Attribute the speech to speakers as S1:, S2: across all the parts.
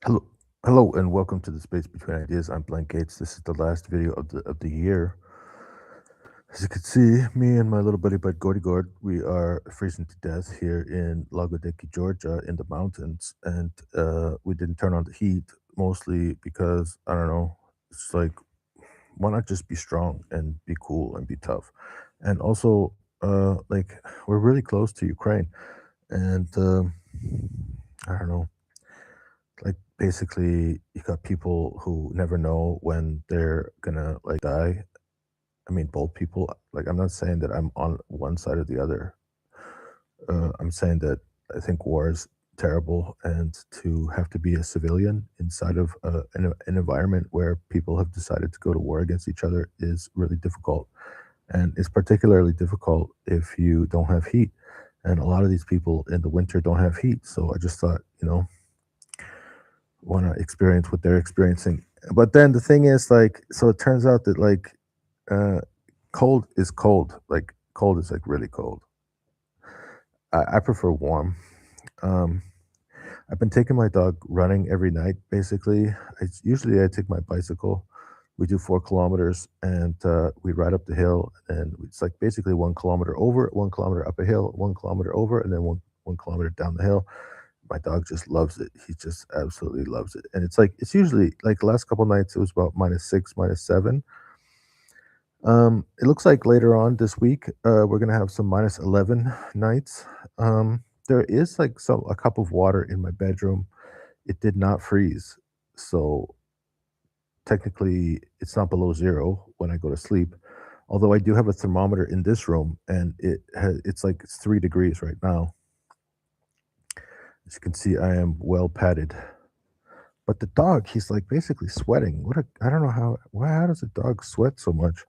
S1: Hello, hello, and welcome to the Space Between Ideas. I'm Blank Gates. This is the last video of the year. As you can see, me and my little buddy Bud Gordy Gord, we are freezing to death here in Lagodiki, Georgia, in the mountains, and we didn't turn on the heat mostly because I don't know. It's like, why not just be strong and be cool and be tough, and also like we're really close to Ukraine, and I don't know. Like, basically, you got people who never know when they're gonna, like, die. I mean, both people. Like, I'm not saying that I'm on one side or the other. I'm saying that I think war is terrible, and to have to be a civilian inside of an environment where people have decided to go to war against each other is really difficult, and it's particularly difficult if you don't have heat, and a lot of these people in the winter don't have heat, so I just thought, want to experience what they're experiencing. But then the thing is, like, so it turns out that uh, cold is cold. Like cold is like really cold. I prefer warm. Um, I've been taking my dog running every night. Basically, usually I take my bicycle. We do 4 kilometers, and we ride up the hill, and it's like basically 1 kilometer over, 1 kilometer up a hill, 1 kilometer over, and then one kilometer down the hill. My dog just loves it. He just absolutely loves it. And it's usually like the last couple nights it was about -6, -7. It looks like later on this week, we're gonna have some -11 nights. There is like a cup of water in my bedroom. It did not freeze. So technically it's not below zero when I go to sleep. Although I do have a thermometer in this room and it's 3 degrees right now. As you can see, I am well padded. But the dog, he's, like, basically sweating. I don't know how does a dog sweat so much?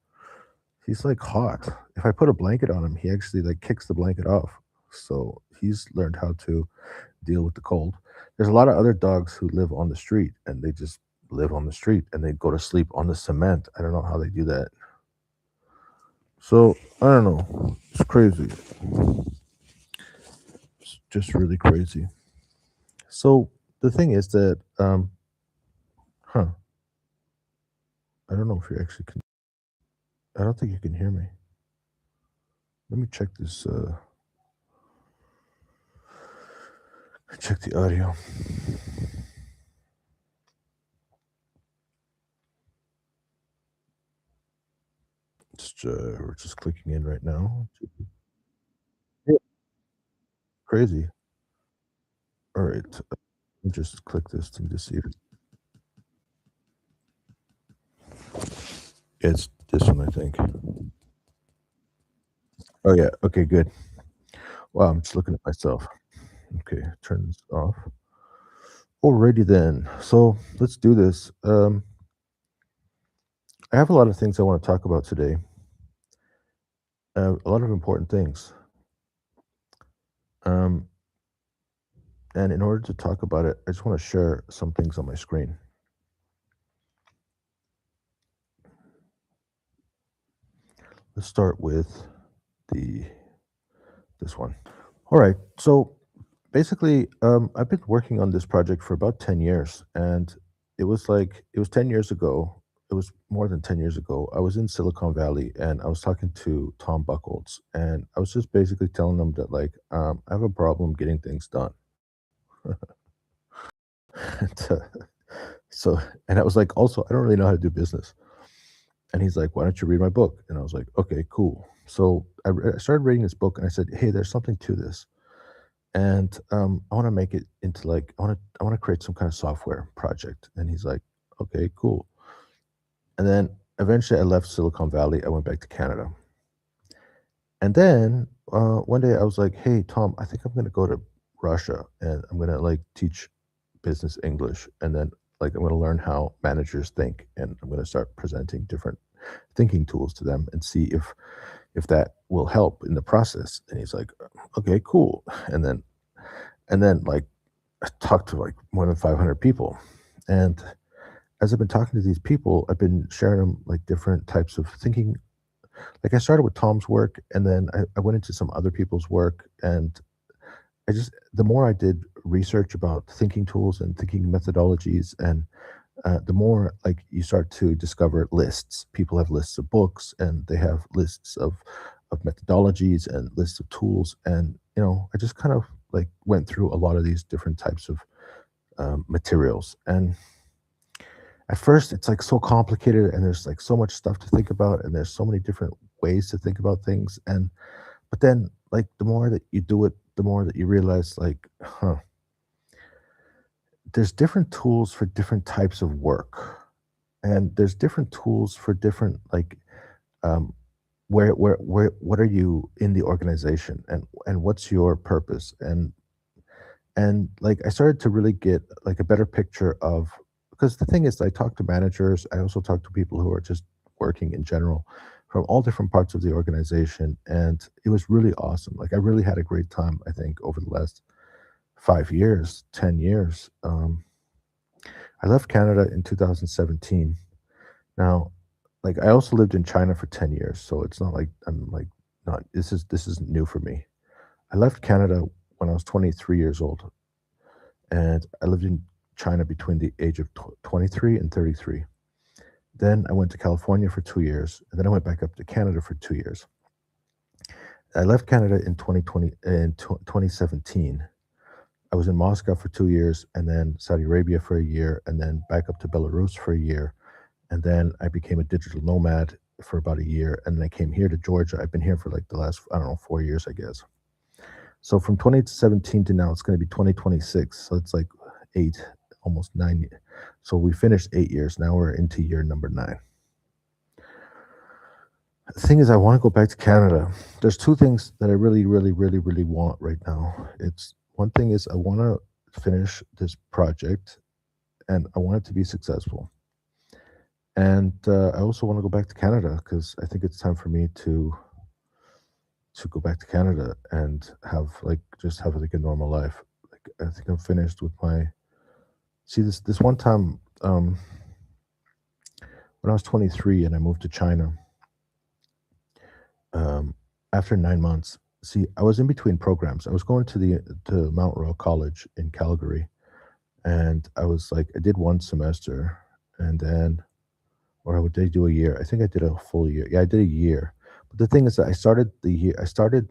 S1: He's, like, hot. If I put a blanket on him, he actually, like, kicks the blanket off. So, he's learned how to deal with the cold. There's a lot of other dogs who live on the street, and they just live on the street, and they go to sleep on the cement. I don't know how they do that. So, I don't know. It's crazy. It's just really crazy. So, the thing is that, huh, I don't know if you actually can I don't think you can hear me. Let me check this, check the audio. We're just clicking in right now. Yeah, crazy. All right, let me just click this thing to see if it's this one, I think. Oh yeah, okay, good. Wow, I'm just looking at myself. Okay, turn this off. Alrighty then. So let's do this. I have a lot of things I want to talk about today. A lot of important things. Um, and in order to talk about it, I just want to share some things on my screen. Let's start with the this one. All right. So basically, I've been working on this project for about 10 years. And it was 10 years ago. It was more than 10 years ago. I was in Silicon Valley and I was talking to Tom Buckles. And I was just basically telling him that, like, I have a problem getting things done. and, so, and I was like, also, I don't really know how to do business. And he's like, why don't you read my book? And I was like, okay, cool. So I started reading this book and I said, hey, there's something to this. And I want to make it into like I want to create some kind of software project. And he's like, okay, cool. And then eventually I left Silicon Valley. I went back to Canada. And then one day I was like, hey, Tom, I think I'm going to go to Russia and I'm going to like teach business English. And then like I'm going to learn how managers think and I'm going to start presenting different thinking tools to them and see if that will help in the process. And he's like, okay, cool. And then like I talked to like more than 500 people. And as I've been talking to these people, I've been sharing them like different types of thinking. Like I started with Tom's work and then I went into some other people's work. And the more I did research about thinking tools and thinking methodologies, and the more like you start to discover lists. People have lists of books, and they have lists of methodologies and lists of tools, and I just kind of like went through a lot of these different types of materials. And at first, it's like so complicated, and there's like so much stuff to think about, and there's so many different ways to think about things. And but then, like the more that you do it, the more that you realize, like, huh, there's different tools for different types of work, and there's different tools for different like um, where what are you in the organization, and what's your purpose, and like I started to really get like a better picture of, because the thing is I talk to managers, I also talk to people who are just working in general from all different parts of the organization, and it was really awesome. Like I really had a great time, I think, over the last 5 years, 10 years. I left Canada in 2017. Now, like I also lived in China for 10 years, so it's not like I'm like not this isn't new for me. I left Canada when I was 23 years old, and I lived in China between the age of 23 and 33. Then I went to California for 2 years, and then I went back up to Canada for 2 years. I left Canada in 2017. I was in Moscow for 2 years, and then Saudi Arabia for a year, and then back up to Belarus for a year. And then I became a digital nomad for about a year, and then I came here to Georgia. I've been here for like the last, I don't know, 4 years, I guess. So from 2017 to now, it's going to be 2026. So it's like eight, almost 9 years. So we finished 8 years. Now we're into year number 9. The thing is, I want to go back to Canada. There's two things that I really, really, really, really want right now. It's one thing is I want to finish this project, and I want it to be successful. And I also want to go back to Canada because I think it's time for me to go back to Canada and have like just have like a normal life. Like I think I'm finished with my. See this one time when I was 23 and I moved to China. Um, After 9 months, see, I was in between programs. I was going to Mount Royal College in Calgary, and I was like I did one semester, and then or would they do a year? I think I did a full year. Yeah, I did a year. But the thing is that I started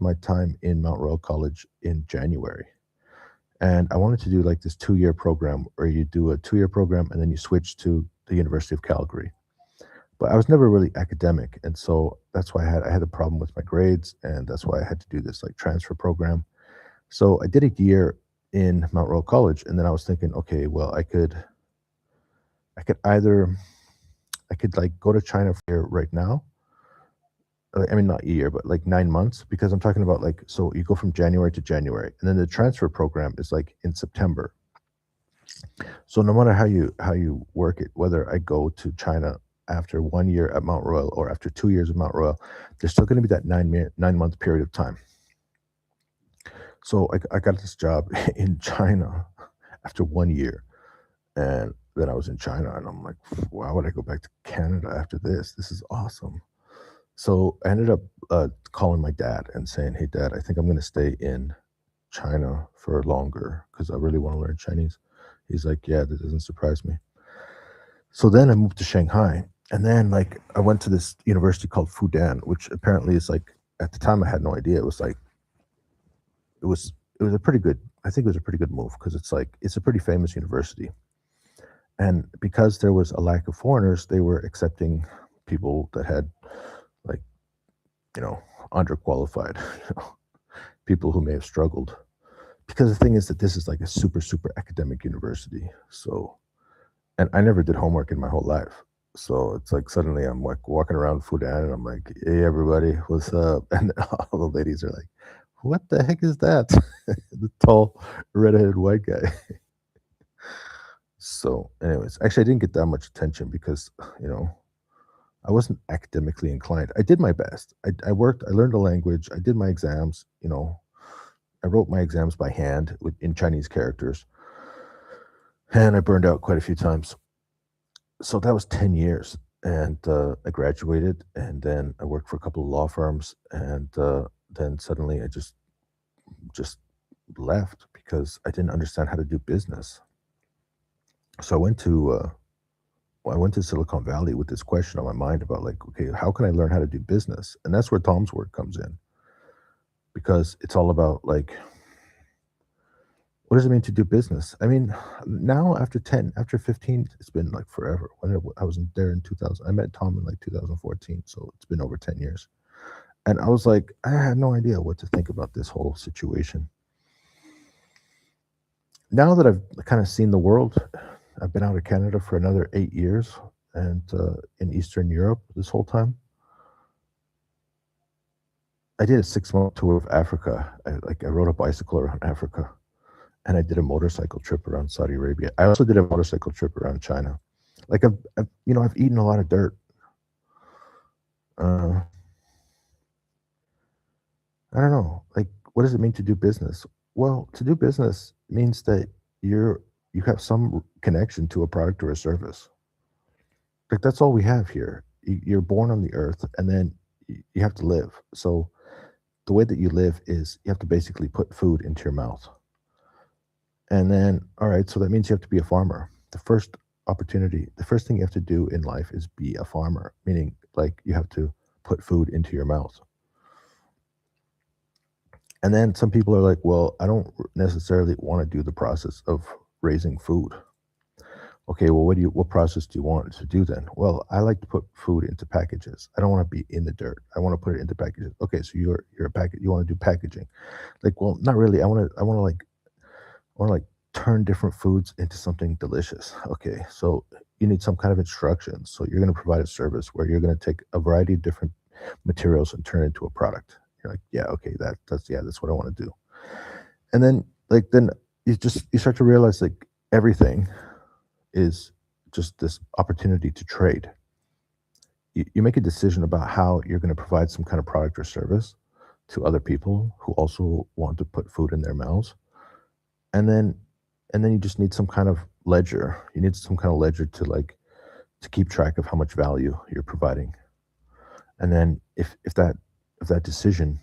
S1: my time in Mount Royal College in January. And I wanted to do like this 2 year program where you do a 2 year program and then you switch to the University of Calgary. But I was never really academic. And so that's why I had a problem with my grades, and that's why I had to do this like transfer program. So I did a year in Mount Royal College, and then I was thinking, okay, well, I could either I could like go to China for a year right now. I mean, not a year, but like 9 months, because I'm talking about like, so you go from January to January, and then the transfer program is like in September. So no matter how you work it, whether I go to China after 1 year at Mount Royal or after 2 years at Mount Royal, there's still going to be that 9 month period of time. So I got this job in China after 1 year, and then I was in China, and I'm like, why would I go back to Canada after this? This is awesome. So I ended up calling my dad and saying, "Hey, Dad, I think I'm going to stay in China for longer because I really want to learn Chinese." He's like, "Yeah, that doesn't surprise me." So then I moved to Shanghai, and then like I went to this university called Fudan, which apparently is like at the time I had no idea. It was like it was a pretty good. I think it was a pretty good move because it's like it's a pretty famous university, and because there was a lack of foreigners, they were accepting people that had like you know underqualified, people who may have struggled. Because the thing is that this is like a super super academic university. So, and I never did homework in my whole life. So it's like suddenly I'm like walking around Fudan and I'm like, "Hey everybody, what's up?" And all the ladies are like, "What the heck is that?" The tall redheaded white guy. So, anyways, actually, I didn't get that much attention because you know I wasn't academically inclined. I did my best. I worked. I learned the language. I did my exams. I wrote my exams by hand in Chinese characters, and I burned out quite a few times. So that was 10 years, and I graduated, and then I worked for a couple of law firms, and then suddenly I just left because I didn't understand how to do business. So I went to Silicon Valley with this question on my mind about like, okay, how can I learn how to do business? And that's where Tom's work comes in, because it's all about like, what does it mean to do business? I mean, now after 10, after 15, it's been like forever. I was in there in 2000, I met Tom in like 2014, so it's been over 10 years. And I was like, I had no idea what to think about this whole situation. Now that I've kind of seen the world, I've been out of Canada for another 8 years, and in Eastern Europe this whole time. I did a 6 month tour of Africa. I rode a bicycle around Africa, and I did a motorcycle trip around Saudi Arabia. I also did a motorcycle trip around China. Like I've eaten a lot of dirt. Uh, I don't know. Like, what does it mean to do business? Well, to do business means that you have some connection to a product or a service. Like that's all we have here. You're born on the earth, and then you have to live. So the way that you live is you have to basically put food into your mouth. And then, all right, so that means you have to be a farmer. The first thing you have to do in life is be a farmer, meaning like you have to put food into your mouth. And then some people are like, well, I don't necessarily want to do the process of raising food. Okay, well, what process do you want to do then? Well, I like to put food into packages. I don't want to be in the dirt. I want to put it into packages. Okay, so you're a packet. You want to do packaging? Like, well, not really. I want to like turn different foods into something delicious. Okay, so you need some kind of instructions. So you're going to provide a service where you're going to take a variety of different materials and turn it into a product. You're like, yeah, okay, that's what I want to do. And then then you start to realize like everything is just this opportunity to trade. You make a decision about how you're going to provide some kind of product or service to other people who also want to put food in their mouths, and then you just need some kind of ledger. You need some kind of ledger to to keep track of how much value you're providing. And then if that decision,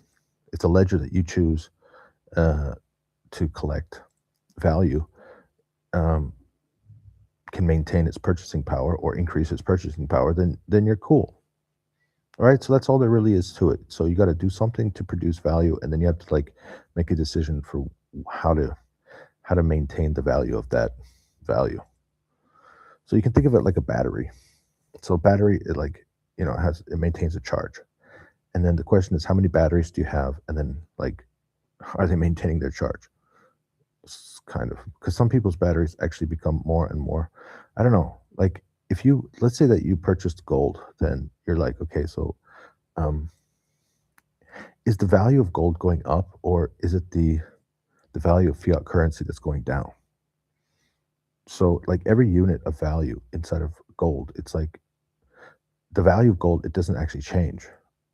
S1: it's a ledger that you choose uh, to collect value, um, can maintain its purchasing power or increase its purchasing power, then you're cool. All right. So that's all there really is to it. So you got to do something to produce value, and then you have to like make a decision for how to maintain the value of that value. So you can think of it like a battery. So a battery, it maintains a charge. And then the question is, how many batteries do you have? And then like, are they maintaining their charge? It's kind of, because some people's batteries actually become more and more. I don't know. Like if you, let's say that you purchased gold, then you're like, okay, so um, is the value of gold going up, or is it the value of fiat currency that's going down? So like every unit of value inside of gold, it's like the value of gold, it doesn't actually change.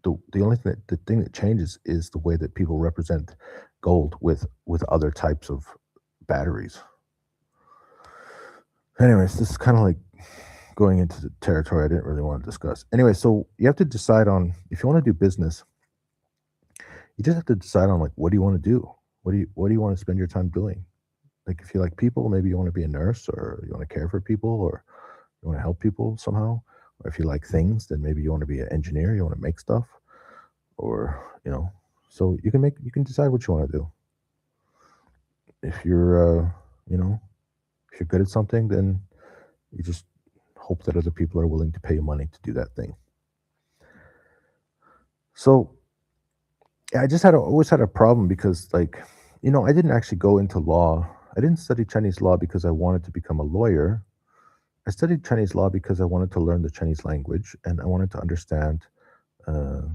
S1: The thing that changes is the way that people represent gold with other types of batteries. Anyways, this is kind of like going into the territory I didn't really want to discuss. Anyway, so you have to decide on, if you want to do business, you just have to decide on like, what do you want to do? What do you want to spend your time doing? Like if you like people, maybe you want to be a nurse, or you want to care for people, or you want to help people somehow. Or if you like things, then maybe you want to be an engineer, you want to make stuff, or so you can decide what you want to do. If you're if you're good at something, then you just hope that other people are willing to pay you money to do that thing. So yeah, I just always had a problem because I didn't actually go into law. I didn't study Chinese law because I wanted to become a lawyer. I studied Chinese law because I wanted to learn the Chinese language, and I wanted to understand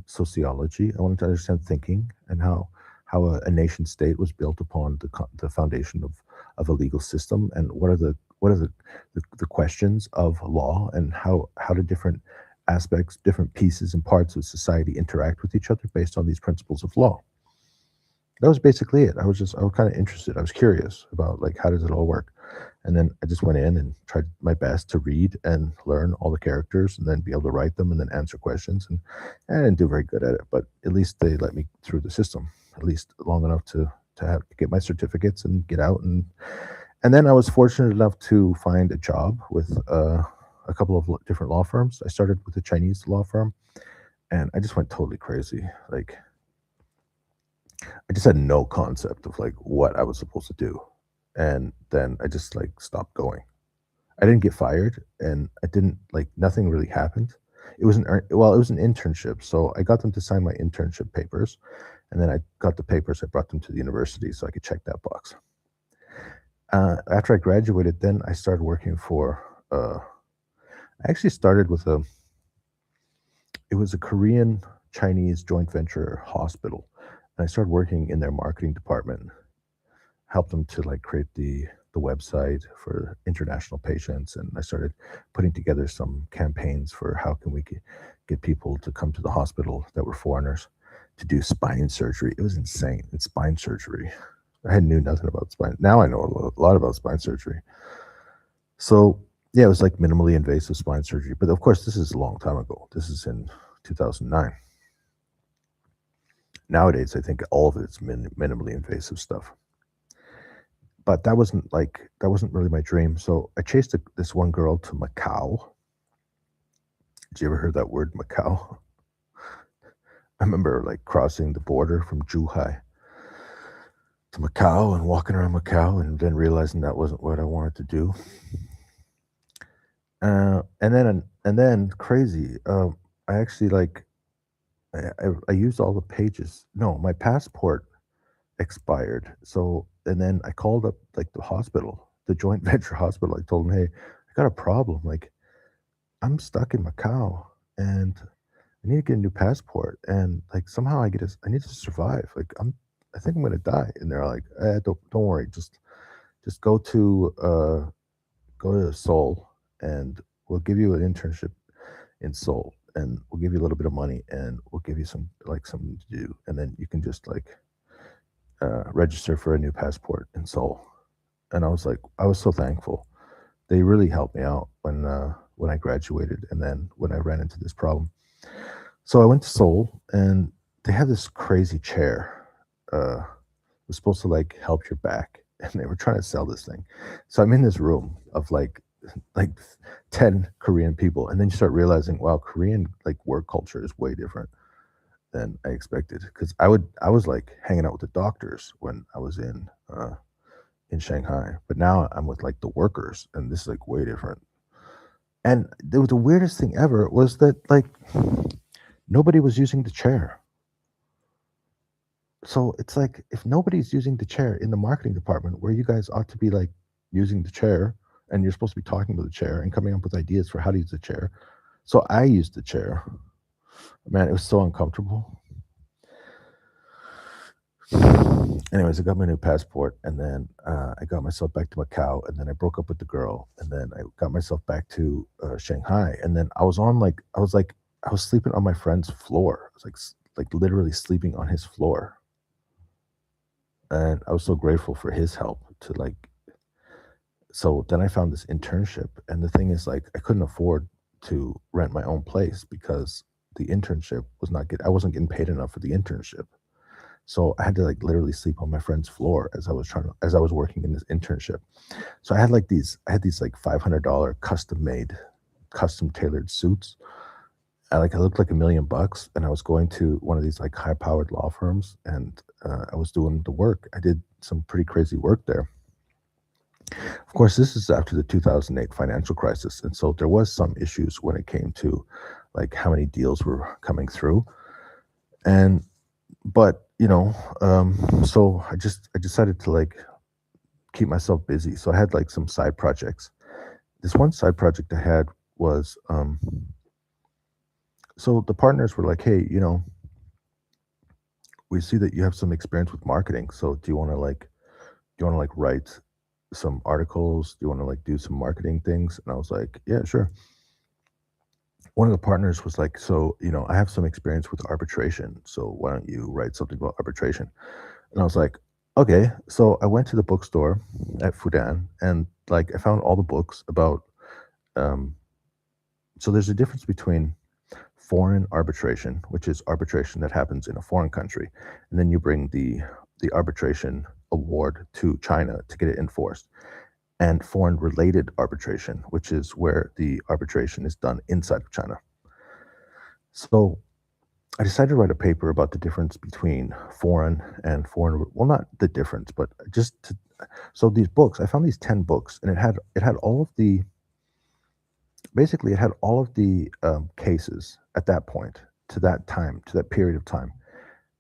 S1: sociology. I wanted to understand thinking, and how a nation state was built upon the foundation of a legal system, and what are the questions of law, and how do different aspects, different pieces and parts of society interact with each other based on these principles of law. That was basically it. I was kind of interested. I was curious about like, how does it all work? And then I just went in and tried my best to read and learn all the characters, and then be able to write them and then answer questions. And I didn't do very good at it, but at least they let me through the system, at least long enough to to get my certificates and get out. And then I was fortunate enough to find a job with a couple of different law firms. I started with a Chinese law firm, and I just went totally crazy. Like, I just had no concept of like what I was supposed to do, and then I just like stopped going. I didn't get fired, and I didn't like nothing really happened. It was well, it was an internship, so I got them to sign my internship papers, and then I got the papers. I brought them to the university so I could check that box. After I graduated, then I started working for. I actually started with a. It was a Korean Chinese joint venture hospital, and I started working in their marketing department. Helped them to like create the website for international patients, and I started putting together some campaigns for how can we get people to come to the hospital that were foreigners to do spine surgery. It was insane. It's spine surgery. I knew nothing about spine. Now I know a lot about spine surgery. So yeah, it was like minimally invasive spine surgery. But of course, this is a long time ago. This is in 2009. Nowadays, I think all of it's minimally invasive stuff. But that wasn't really my dream. So I chased this one girl to Macau. Did you ever hear that word, Macau? I remember like crossing the border from Zhuhai to Macau and walking around Macau, and then realizing that wasn't what I wanted to do. And then crazy. I actually like I used all the pages. No, my passport expired. So and then I called up like the hospital, the joint venture hospital. I told them, hey, I got a problem. Like I'm stuck in Macau and I need to get a new passport. And like somehow I need to survive. Like I think I'm gonna die. And they're like, don't worry, just go to Seoul, and we'll give you an internship in Seoul, and we'll give you a little bit of money, and we'll give you something to do, and then you can just like register for a new passport in Seoul. And I was so thankful. They really helped me out when I graduated, and then when I ran into this problem. So I went to Seoul, and they had this crazy chair. It was supposed to like help your back, and they were trying to sell this thing. So I'm in this room of like 10 Korean people, and then you start realizing, wow, Korean like work culture is way different than I expected. Because I was like hanging out with the doctors when I was in Shanghai, but now I'm with like the workers, and this is like way different. And the weirdest thing ever was that like nobody was using the chair. So it's like if nobody's using the chair in the marketing department, where you guys ought to be like using the chair, and you're supposed to be talking to the chair and coming up with ideas for how to use the chair. So I used the chair. Man, it was so uncomfortable. Anyways, I got my new passport, and then I got myself back to Macau, and then I broke up with the girl, and then I got myself back to Shanghai, and then I was sleeping on my friend's floor. I was like literally sleeping on his floor, and I was so grateful for his help to like. So then I found this internship, and the thing is, like, I couldn't afford to rent my own place because the internship was not I wasn't getting paid enough for the internship. So I had to like literally sleep on my friend's floor as I was working in this internship. So I had these like $500 custom made, custom tailored suits. I looked like $1,000,000, and I was going to one of these like high powered law firms, and I was doing the work. I did some pretty crazy work there. Of course, this is after the 2008 financial crisis, and so there was some issues when it came to like how many deals were coming through. And but so I decided to like keep myself busy. So I had like some side projects. This one side project I had was so the partners were like, hey, we see that you have some experience with marketing. So do you want to like write some articles? Do you want to like do some marketing things? And I was like, yeah, sure. One of the partners was like, so, I have some experience with arbitration. So why don't you write something about arbitration? And I was like, okay. So I went to the bookstore at Fudan, and like I found all the books about, so there's a difference between foreign arbitration, which is arbitration that happens in a foreign country. And then you bring the the arbitration award to China to get it enforced, and foreign related arbitration, which is where the arbitration is done inside of China. So I decided to write a paper about the difference between foreign and foreign. Well, not the difference, but just to, so these books. I found these 10 books, and it had all of the basically it had all of the cases at that point, to that time, to that period of time,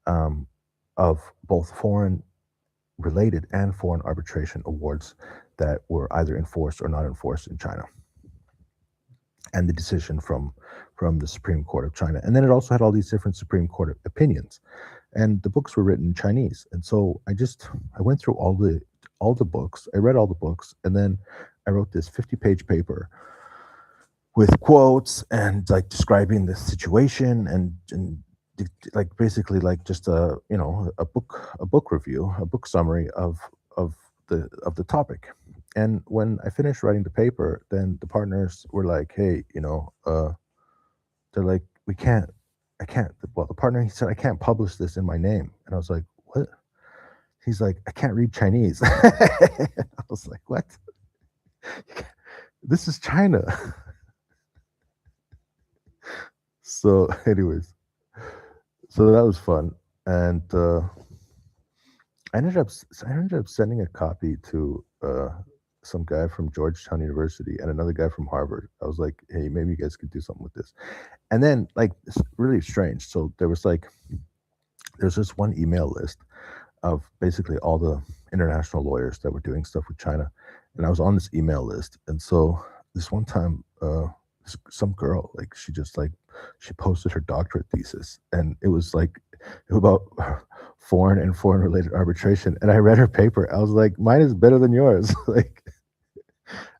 S1: um, of both foreign related and foreign arbitration awards that were either enforced or not enforced in China, and the decision from the Supreme Court of China. And then it also had all these different Supreme Court opinions, and the books were written in Chinese. And so I went through all the books. I read all the books, and then I wrote this 50-page paper with quotes and like describing the situation, and like basically like just a book review, a book summary of the topic. And when I finished writing the paper, then the partners were like, "Hey, they're like, we can't, I can't." Well, the partner, he said, "I can't publish this in my name," and I was like, "What?" He's like, "I can't read Chinese." I was like, "What? This is China." So, anyways, so that was fun, and I ended up sending a copy to some guy from Georgetown University and another guy from Harvard. I was like, "Hey, maybe you guys could do something with this." And then, like, it's really strange. So there's this one email list of basically all the international lawyers that were doing stuff with China, and I was on this email list. And so this one time, some girl, like, she posted her doctorate thesis, and it was like about foreign and foreign related arbitration. And I read her paper. I was like, mine is better than yours. Like,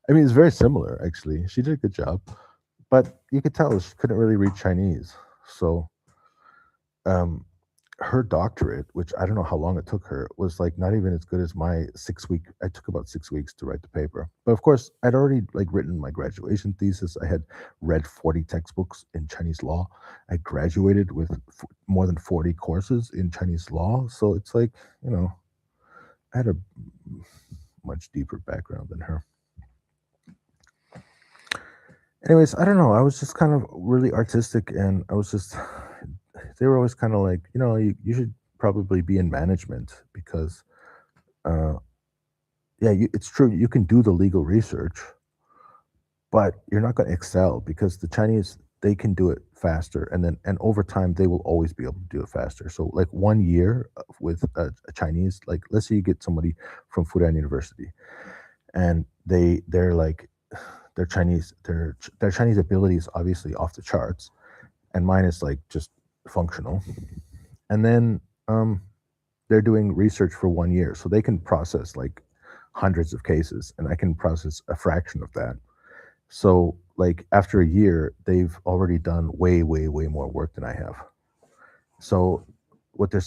S1: I mean, it's very similar, actually. She did a good job, but you could tell she couldn't really read Chinese. So, um, her doctorate, which I don't know how long it took her, was like not even as good as my 6 week. I took about 6 weeks to write the paper. But of course, I'd already like written my graduation thesis. I had read 40 textbooks in Chinese law. I graduated with more than 40 courses in Chinese law. So it's like, I had a much deeper background than her. Anyways, I don't know. I was just kind of really artistic, and they were always kind of like, you should probably be in management because, uh, yeah, it's true. You can do the legal research, but you're not going to excel because the Chinese, they can do it faster. And over time, they will always be able to do it faster. So, like 1 year with a Chinese, like, let's say you get somebody from Fudan University, and they're like, their Chinese ability is obviously off the charts, and mine is like just functional. And then they're doing research for 1 year, so they can process like hundreds of cases, and I can process a fraction of that. So like after a year, they've already done way, way, way more work than I have. So what they're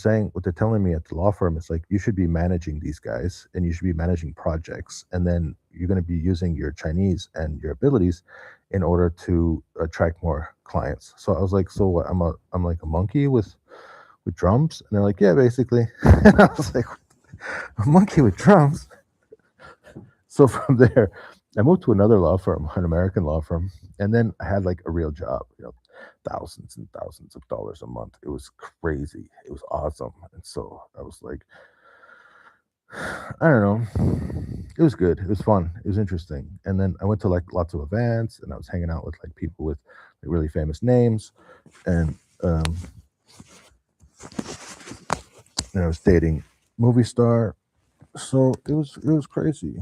S1: telling me at the law firm is like, you should be managing these guys, and you should be managing projects, and then you're going to be using your Chinese and your abilities in order to attract more clients. So I was like, so what? I'm like a monkey with drums, and they're like, yeah, basically. And I was like, a monkey with drums. So from there, I moved to another law firm, an American law firm, and then I had like a real job, thousands and thousands of dollars a month. It was crazy. It was awesome. And so I was like, I don't know. It was good. It was fun. It was interesting. And then I went to like lots of events, and I was hanging out with like people with like really famous names, and I was dating movie star. So it was crazy.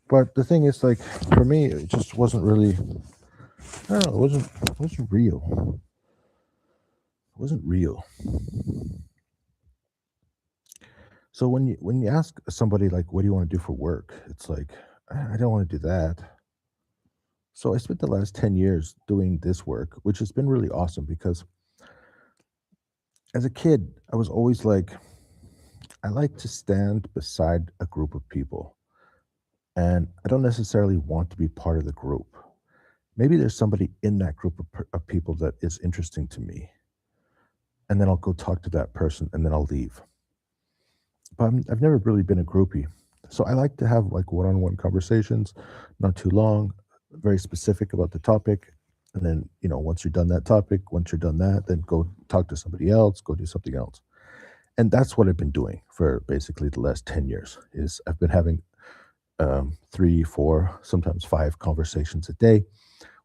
S1: But the thing is, like, for me, it just wasn't really. I don't know. It wasn't real. It wasn't real. So when you ask somebody like, "What do you want to do for work?" It's like, I don't want to do that. So I spent the last 10 years doing this work, which has been really awesome because as a kid, I was always like, I like to stand beside a group of people, and I don't necessarily want to be part of the group. Maybe there's somebody in that group of people that is interesting to me, and then I'll go talk to that person, and then I'll leave. but I've never really been a groupie. So I like to have like one-on-one conversations, not too long, very specific about the topic. And then, once you're done that topic, once you're done that, then go talk to somebody else, go do something else. And that's what I've been doing for basically the last 10 years is I've been having 3, 4, sometimes 5 conversations a day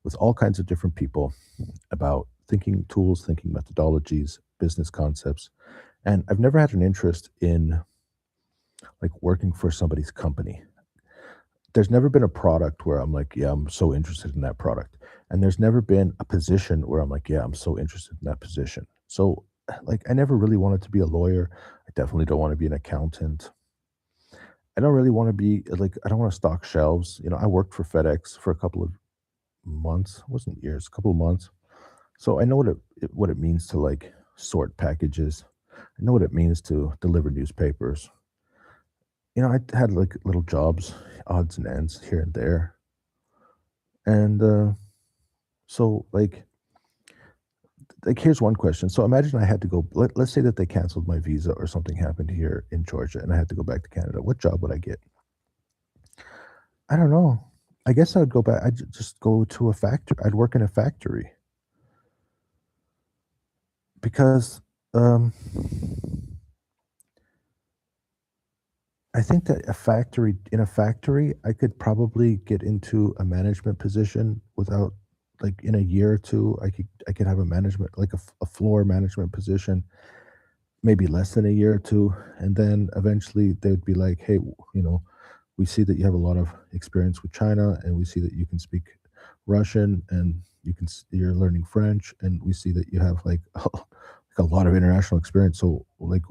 S1: with all kinds of different people about thinking tools, thinking methodologies, business concepts. And I've never had an interest in like working for somebody's company. There's never been a product where I'm like, yeah, I'm so interested in that product. And there's never been a position where I'm like, yeah, I'm so interested in that position. So, like, I never really wanted to be a lawyer. I definitely don't want to be an accountant. I don't really want to be like, I don't want to stock shelves. I worked for FedEx for a couple of months, it wasn't years, a couple of months. So I know what it means to like sort packages. I know what it means to deliver newspapers. I had like little jobs, odds and ends here and there. And so like here's one question. So imagine I had to go, let's say that they canceled my visa or something happened here in Georgia and I had to go back to Canada. What job would I get? I don't know. I guess I would go back. I'd just go to a factory. I'd work in a factory because I think that in a factory, I could probably get into a management position without like in a year or two, I could have a management like a floor management position, maybe less than a year or two, and then eventually they would be like, "Hey, we see that you have a lot of experience with China, and we see that you can speak Russian, and you're learning French, and we see that you have like a lot of international experience. So, like,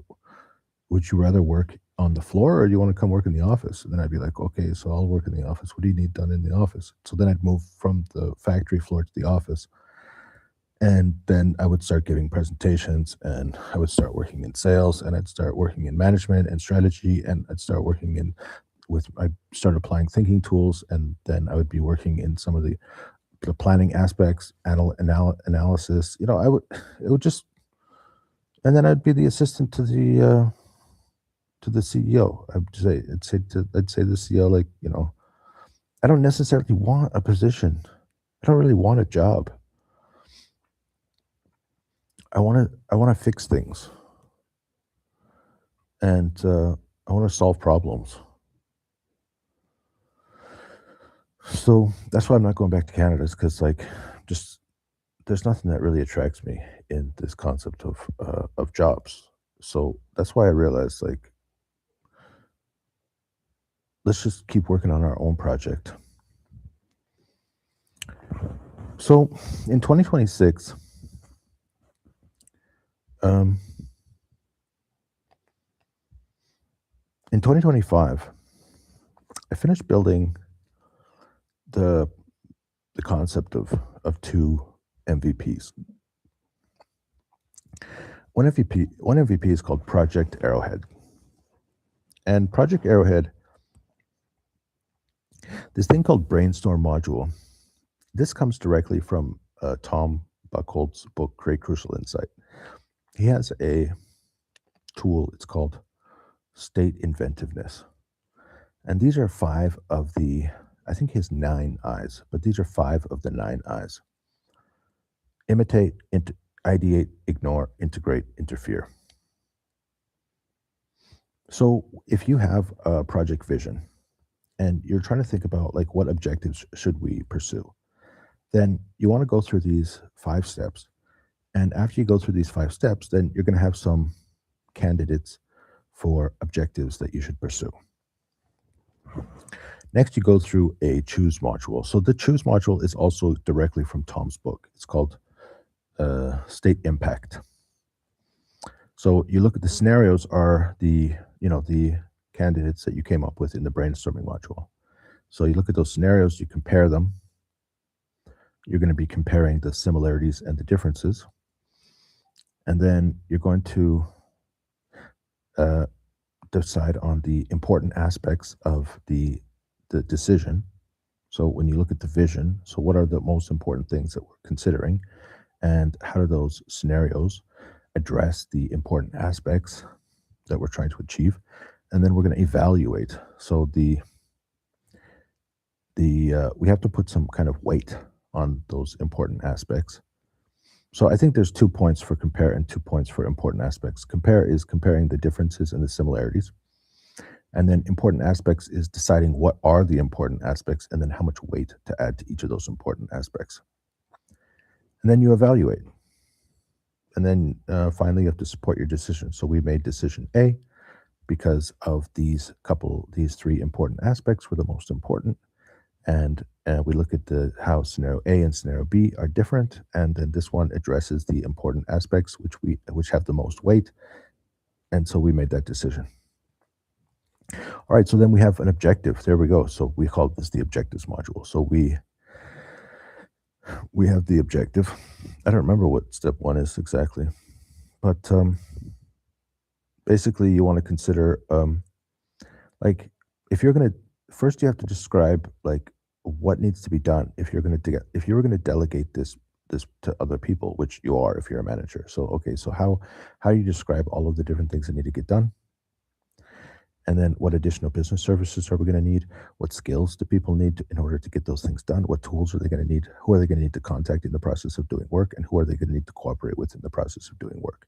S1: would you rather work on the floor or do you want to come work in the office?" And then I'd be like, okay, so I'll work in the office. What do you need done in the office? So then I'd move from the factory floor to the office. And then I would start giving presentations and I would start working in sales and I'd start working in management and strategy and I'd start working I start applying thinking tools and then I would be working in some of the planning aspects, analysis. It would just, and then I'd be the assistant to the CEO. I'd say the CEO, like, I don't necessarily want a position. I don't really want a job. I want to fix things, and I want to solve problems. So that's why I'm not going back to Canada, is because like, just there's nothing that really attracts me in this concept of jobs. So that's why I realized like let's just keep working on our own project. So in 2026, um, in 2025, I finished building the the concept of two MVPs. One MVP is called Project Arrowhead, and Project Arrowhead, this thing called Brainstorm module. This comes directly from Tom Buchholz's book, Create Crucial Insight. He has a tool. It's called State Inventiveness. And these are 5 of the, I think he has 9 eyes, but these are 5 of the 9 eyes. Imitate, ideate, ignore, integrate, interfere. So if you have a project vision and you're trying to think about like what objectives should we pursue, then you want to go through these 5 steps. And after you go through these 5 steps, then you're going to have some candidates for objectives that you should pursue. Next, you go through a choose module. So the choose module is also directly from Tom's book. It's called State Impact. So you look at the scenarios are the candidates that you came up with in the brainstorming module. So you look at those scenarios, you compare them. You're going to be comparing the similarities and the differences. And then you're going to decide on the important aspects of the decision. So when you look at the vision, so what are the most important things that we're considering, and how do those scenarios address the important aspects that we're trying to achieve? and then we're going to evaluate. So we have to put some kind of weight on those important aspects. So I think there's 2 points for compare and 2 points for important aspects. Compare is comparing the differences and the similarities. And then important aspects is deciding what are the important aspects and then how much weight to add to each of those important aspects. And then you evaluate. And then finally, you have to support your decision. So we made decision A because of these 3 important aspects were the most important. And we look at how scenario A and scenario B are different, and then this one addresses the important aspects which have the most weight, and so we made that decision. All right, so then we have an objective. There we go. So we call this the objectives module. So we have the objective. I don't remember what step 1 is exactly, but basically you want to consider like if you're going to first you have to describe like what needs to be done if you're going to delegate this to other people, which you are if you're a manager. So okay, so how do you describe all of the different things that need to get done? And then what additional business services are we going to need? What skills do people need in order to get those things done? What tools are they going to need? Who are they going to need to contact in the process of doing work? And who are they going to need to cooperate with in the process of doing work?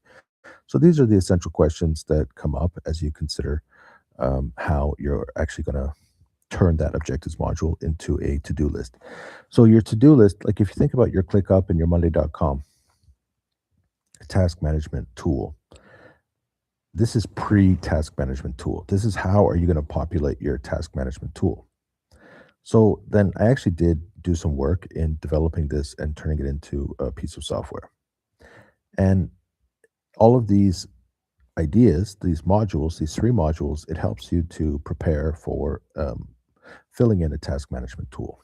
S1: So these are the essential questions that come up as you consider how you're actually going to turn that objectives module into a to-do list. So your to-do list, like if you think about your ClickUp and your Monday.com task management tool, this is pre-task management tool. This is how are you going to populate your task management tool. So then I actually did do some work in developing this and turning it into a piece of software. And all of these ideas, these modules, these 3 modules, it helps you to prepare for filling in a task management tool.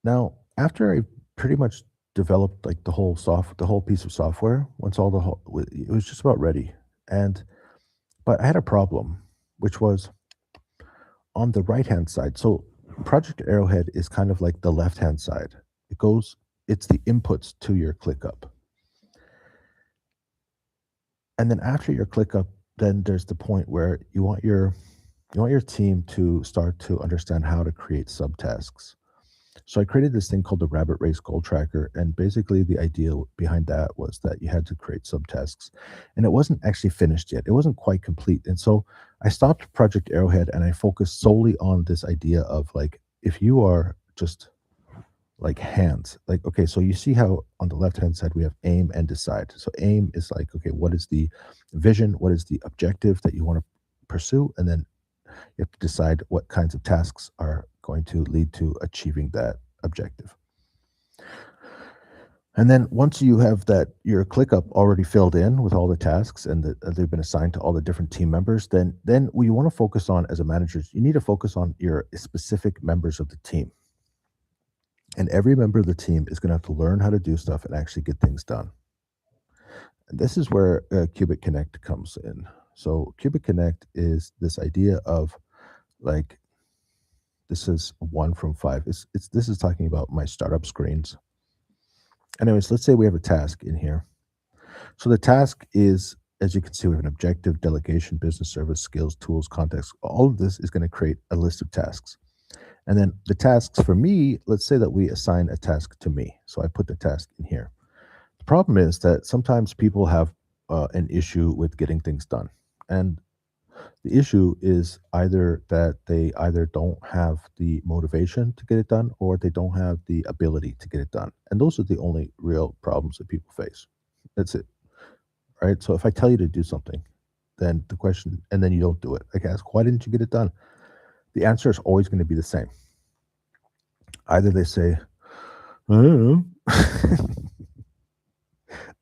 S1: Now, after I pretty much developed like the whole piece of software, once it was just about ready. But I had a problem, which was on the right-hand side. So Project Arrowhead is kind of like the left-hand side. It's the inputs to your ClickUp. And then after your ClickUp, then there's the point where you want your team to start to understand how to create subtasks. So I created this thing called the Rabbit Race Goal Tracker, and basically the idea behind that was that you had to create subtasks, and it wasn't actually finished yet. It wasn't quite complete, and so I stopped Project Arrowhead and I focused solely on this idea of like if you are just like hands, like okay, so you see how on the left hand side we have aim and decide. So aim is like okay, what is the vision, what is the objective that you want to pursue, and then you have to decide what kinds of tasks are going to lead to achieving that objective. And then once you have your ClickUp already filled in with all the tasks and they've been assigned to all the different team members, then what you want to focus on as a manager, you need to focus on your specific members of the team. And every member of the team is going to have to learn how to do stuff and actually get things done. And this is where Qubit Connect comes in. So Qubit Connect is this idea of like, this is 1 from 5. This is talking about my startup screens. Anyways, let's say we have a task in here. So the task is, as you can see, we have an objective, delegation, business service, skills, tools, context. All of this is going to create a list of tasks. And then the tasks for me, let's say that we assign a task to me. So I put the task in here. The problem is that sometimes people have an issue with getting things done. And the issue is either that they either don't have the motivation to get it done or they don't have the ability to get it done. And those are the only real problems that people face. That's it. Right? So if I tell you to do something, then the question, and then you don't do it, I can ask, why didn't you get it done? The answer is always going to be the same. Either they say, I don't know.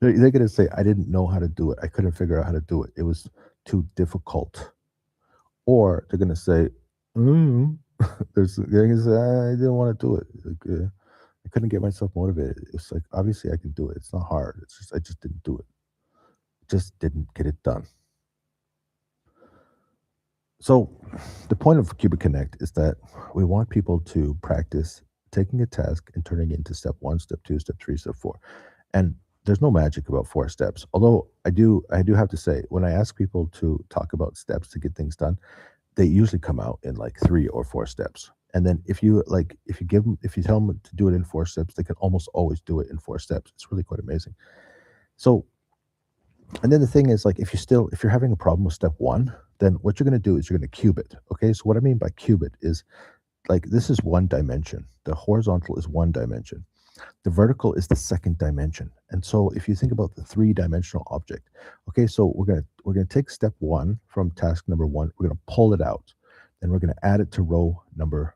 S1: They're going to say, I didn't know how to do it. I couldn't figure out how to do it. It was too difficult. Or they're going to say, they're going to say, I didn't want to do it. Like, I couldn't get myself motivated. It's like, obviously I can do it. It's not hard. It's just, I just didn't do it. Just didn't get it done. So the point of Qubit Connect is that we want people to practice taking a task and turning it into step 1, step 2, step 3, step 4. And there's no magic about 4 steps. Although I do have to say, when I ask people to talk about steps to get things done, they usually come out in like 3 or 4 steps. And then if you tell them to do it in 4 steps, they can almost always do it in 4 steps. It's really quite amazing. So, and then the thing is, like, if you're having a problem with step 1, then what you're gonna do is you're gonna cube it, okay? So what I mean by cube it is, like, this is 1 dimension. The horizontal is 1 dimension. The vertical is the 2nd dimension. And so if you think about the 3-dimensional object, okay, so we're gonna take step 1 from task number 1, we're gonna pull it out, then we're gonna add it to row number.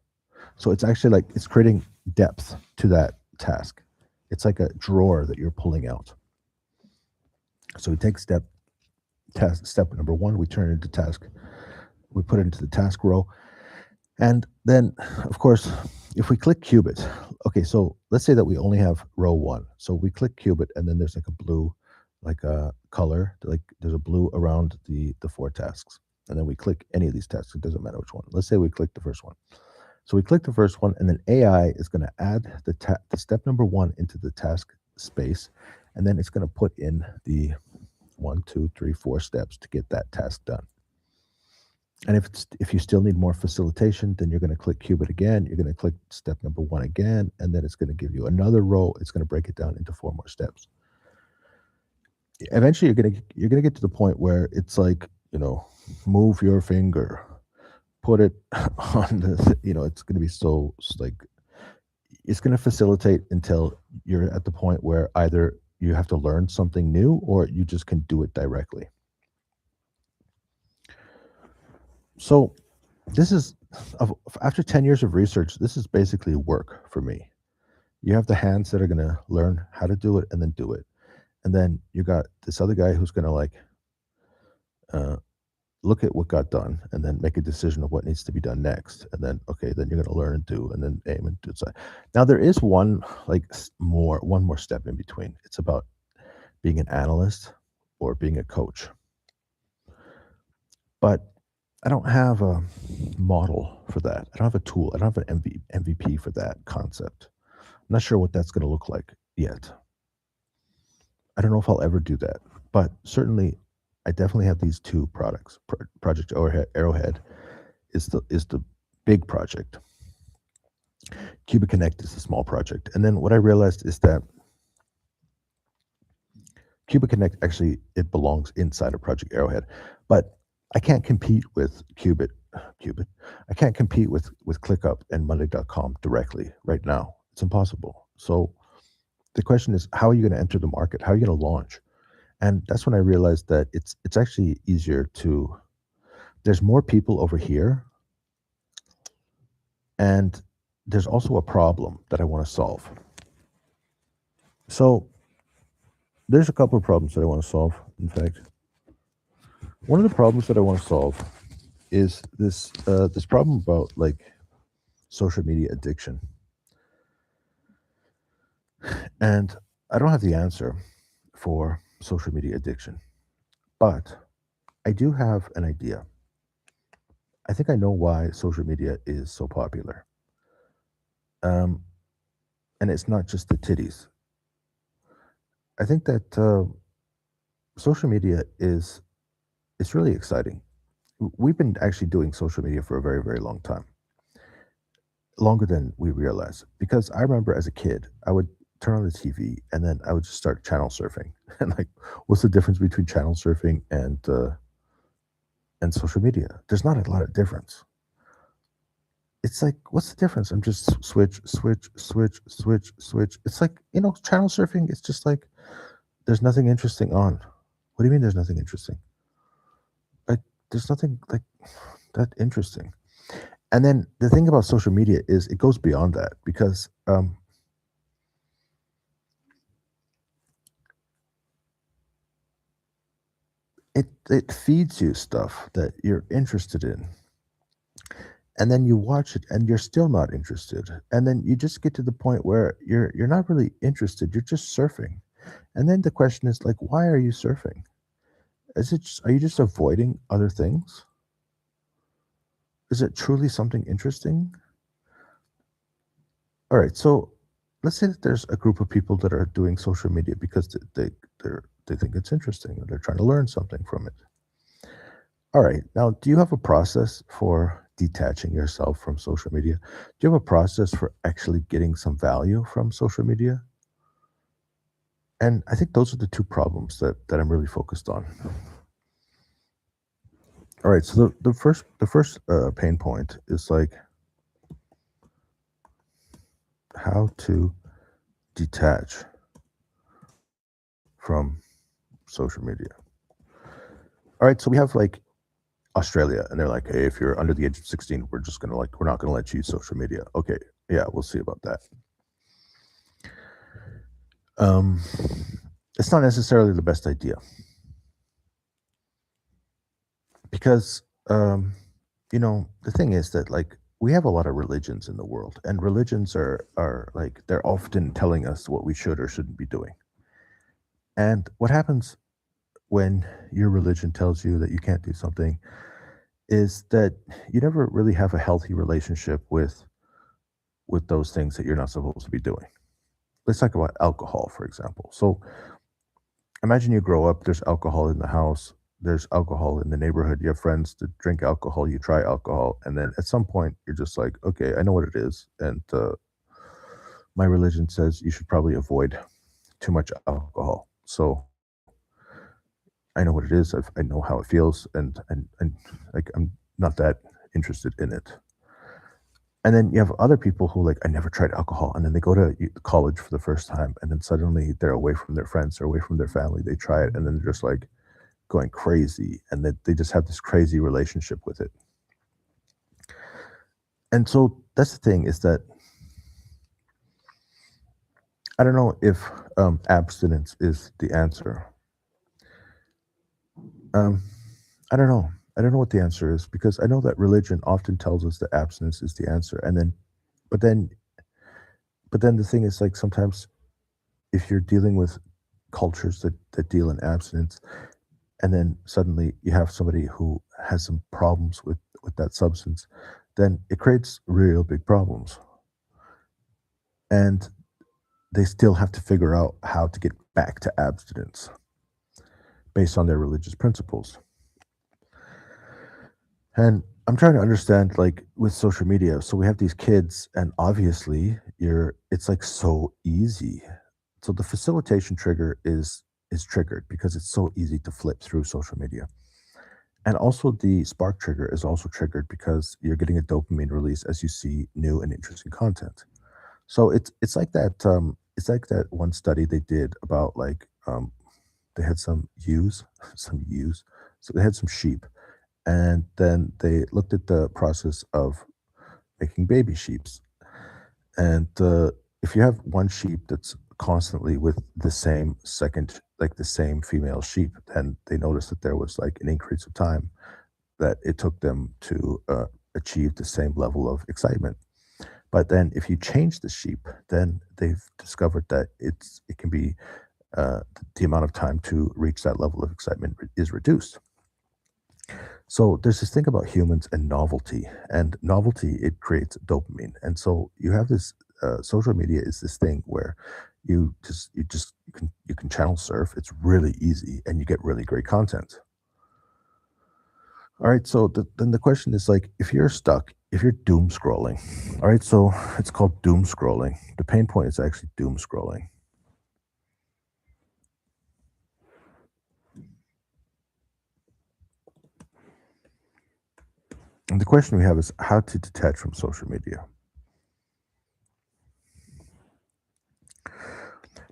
S1: So it's actually like it's creating depth to that task. It's like a drawer that you're pulling out. So we take step number 1, we turn it into task, we put it into the task row, and then, of course, if we click cube it, okay, so let's say that we only have row 1. So we click cube it, and then there's like a blue, like a color, like there's a blue around the 4 tasks. And then we click any of these tasks, it doesn't matter which one. Let's say we click the first one. So we click the first one, and then AI is going to add the step number 1 into the task space, and then it's going to put in the 1, 2, 3, 4 steps to get that task done. And if you still need more facilitation, then you're going to click cube it again. You're going to click step number 1 again, and then it's going to give you another row. It's going to break it down into 4 more steps. Eventually, you're going to get to the point where it's like, move your finger, put it on the, it's going to be so like, it's going to facilitate until you're at the point where either you have to learn something new or you just can do it directly. So this is, after 10 years of research, this is basically work for me. You have the hands that are going to learn how to do it and then do it. And then you got this other guy who's going to like look at what got done and then make a decision of what needs to be done next. And then, okay, then you're going to learn and do, and then aim and do. Now there is one more step in between. It's about being an analyst or being a coach. But I don't have a model for that. I don't have a tool. I don't have an MVP for that concept. I'm not sure what that's going to look like yet. I don't know if I'll ever do that, but certainly I definitely have these 2 products. Project Arrowhead is the big project. Cubic Connect is the small project. And then what I realized is that Cubic Connect actually, it belongs inside of Project Arrowhead, but I can't compete with Qubit. I can't compete with ClickUp and Monday.com directly right now. It's impossible. So the question is, how are you going to enter the market? How are you going to launch? And that's when I realized that it's actually easier there's more people over here, and there's also a problem that I want to solve. So there's a couple of problems that I want to solve. In fact, one of the problems that I want to solve is this problem about like social media addiction. And I don't have the answer for social media addiction, but I do have an idea. I think I know why social media is so popular. And it's not just the titties. I think that social media it's really exciting. We've been actually doing social media for a very, very long time, longer than we realize. Because I remember as a kid, I would turn on the TV and then I would just start channel surfing. And like, what's the difference between channel surfing and social media? There's not a lot of difference. It's like, what's the difference? I'm just switch. It's like, channel surfing, it's just like, there's nothing interesting on. What do you mean there's nothing interesting? Like, there's nothing like that interesting. And then the thing about social media is it goes beyond that because it feeds you stuff that you're interested in. And then you watch it and you're still not interested. And then you just get to the point where you're not really interested. You're just surfing. And then the question is like, why are you surfing? Are you just avoiding other things? Is it truly something interesting? All right, so let's say that there's a group of people that are doing social media because they think it's interesting and they're trying to learn something from it. All right. Now, do you have a process for detaching yourself from social media? Do you have a process for actually getting some value from social media? And I think those are the two problems that I'm really focused on. All right. So the first pain point is like how to detach from social media. All right. So we have like Australia, and they're like, hey, if you're under the age of 16, we're not gonna let you use social media. Okay. Yeah, we'll see about that. Um, it's not necessarily the best idea because the thing is that like we have a lot of religions in the world, and religions are like they're often telling us what we should or shouldn't be doing. And what happens when your religion tells you that you can't do something is that you never really have a healthy relationship with those things that you're not supposed to be doing. Let's talk about alcohol, for example. So imagine you grow up, there's alcohol in the house, there's alcohol in the neighborhood, you have friends that drink alcohol, you try alcohol, and then at some point you're just like, okay, I know what it is. And my religion says you should probably avoid too much alcohol. So I know what it is. I know how it feels, and like I'm not that interested in it. And then you have other people who like, I never tried alcohol, and then they go to college for the first time, and then suddenly they're away from their friends, they're away from their family. They try it, and then they're just like going crazy, and that they just have this crazy relationship with it. And so that's the thing is that I don't know if abstinence is the answer. Um, I don't know. I don't know what the answer is because I know that religion often tells us that abstinence is the answer, and then, but then, but then the thing is like sometimes if you're dealing with cultures that deal in abstinence, and then suddenly you have somebody who has some problems with that substance, then it creates real big problems, and they still have to figure out how to get back to abstinence based on their religious principles. And I'm trying to understand like with social media. So we have these kids and obviously you're it's like so easy. So the facilitation trigger is triggered because it's so easy to flip through social media. And also the spark trigger is also triggered because you're getting a dopamine release as you see new and interesting content. So it's like that one study they did about like they had some ewes, some ewes. So they had some sheep, and then they looked at the process of making baby sheeps. And if you have one sheep that's constantly with the same second, like the same female sheep, then they noticed that there was like an increase of time that it took them to achieve the same level of excitement. But then if you change the sheep, then they've discovered that it can be the amount of time to reach that level of excitement is reduced. So there's this thing about humans and novelty it creates dopamine, and so you have this social media is this thing where you can channel surf. It's really easy, and you get really great content. All right, so then the question is like, if you're stuck, if you're doom scrolling, all right, so it's called doom scrolling. The pain point is actually doom scrolling. And the question we have is how to detach from social media.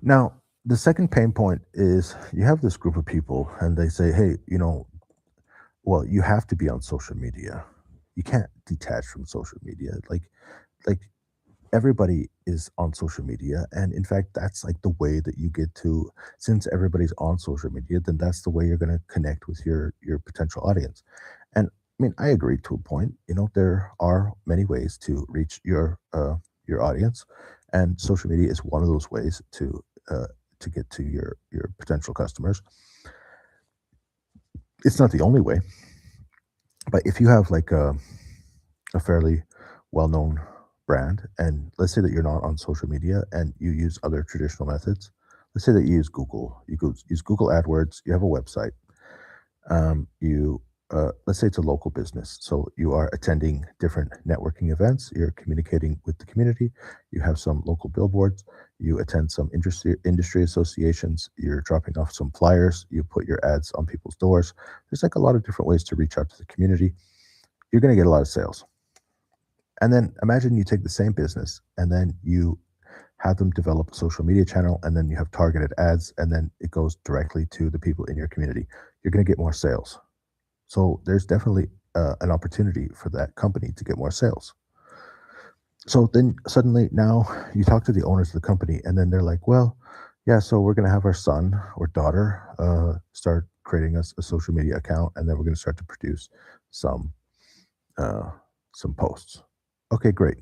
S1: Now, the second pain point is you have this group of people and they say, hey, well, you have to be on social media. You can't detach from social media. Like everybody is on social media. And in fact, that's like the way that you get to, since everybody's on social media, then that's the way you're going to connect with your potential audience. And I mean, I agree to a point. There are many ways to reach your audience, and social media is one of those ways to get to your potential customers. It's not the only way, but if you have like a fairly well known brand, and let's say that you're not on social media and you use other traditional methods. Let's say that you use Google. Use Google AdWords. You have a website. You let's say it's a local business, so you are attending different networking events. You're communicating with the community. You have some local billboards. You attend some industry associations. You're dropping off some flyers. You put your ads on people's doors. There's like a lot of different ways to reach out to the community. You're going to get a lot of sales. And then imagine you take the same business and then you have them develop a social media channel, and then you have targeted ads, and then it goes directly to the people in your community. You're going to get more sales. So there's definitely an opportunity for that company to get more sales. So then suddenly now you talk to the owners of the company, and then they're like, well, yeah, so we're going to have our son or daughter start creating us a social media account, and then we're going to start to produce some uh, some posts. Okay, great.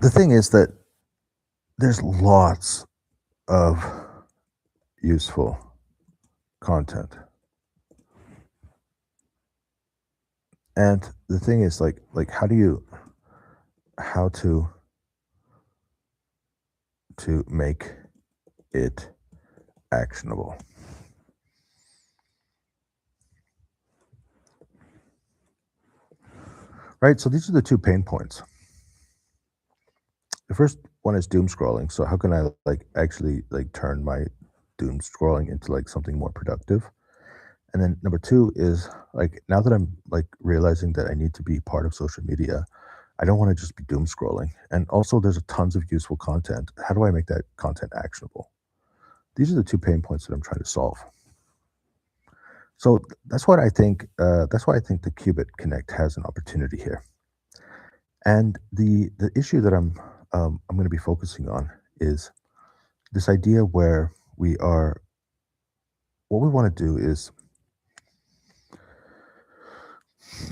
S1: The thing is that there's lots of useful content. And the thing is like how to make it actionable. Right? So these are the two pain points. The first one is doom scrolling. So how can I like actually like turn my doom scrolling into like something more productive? And then number two is like now that I'm like realizing that I need to be part of social media, I don't want to just be doom scrolling. And also there's tons of useful content. How do I make that content actionable? These are the two pain points that I'm trying to solve. So that's what I think. That's why I think the Qubit Connect has an opportunity here. And the issue that I'm going to be focusing on is this idea where we are. What we want to do is,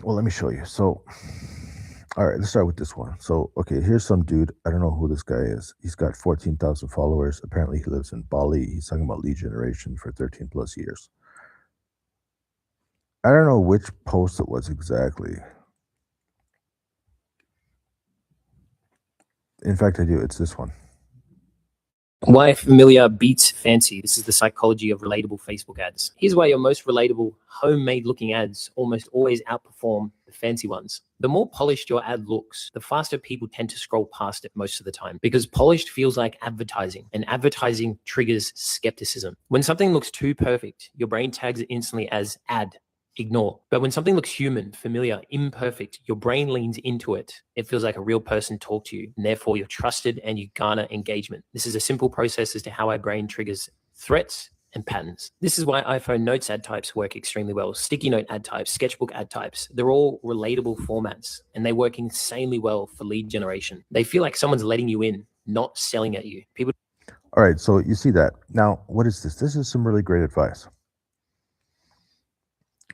S1: well, let me show you. So, all right, let's start with this one. So, okay, here's some dude. I don't know who this guy is. He's got 14,000 followers. Apparently, he lives in Bali. He's talking about lead generation for 13 plus years. I don't know which post it was exactly. In fact, I do. It's this one.
S2: Why familiar beats fancy. This is the psychology of relatable Facebook ads. Here's why your most relatable, homemade looking ads almost always outperform the fancy ones. The more polished your ad looks, the faster people tend to scroll past it most of the time, because polished feels like advertising, and advertising triggers skepticism. When something looks too perfect, your brain tags it instantly as ad. Ignore. But when something looks human, familiar, imperfect, your brain leans into it. It feels like a real person talked to you, and therefore you're trusted and you garner engagement. This is a simple process as to how our brain triggers threats and patterns. This is why iPhone Notes ad types work extremely well. Sticky note ad types, sketchbook ad types, they're all relatable formats, and they work insanely well for lead generation. They feel like someone's letting you in, not selling at you. People.
S1: All right, so you see that. Now, what is this? This is some really great advice.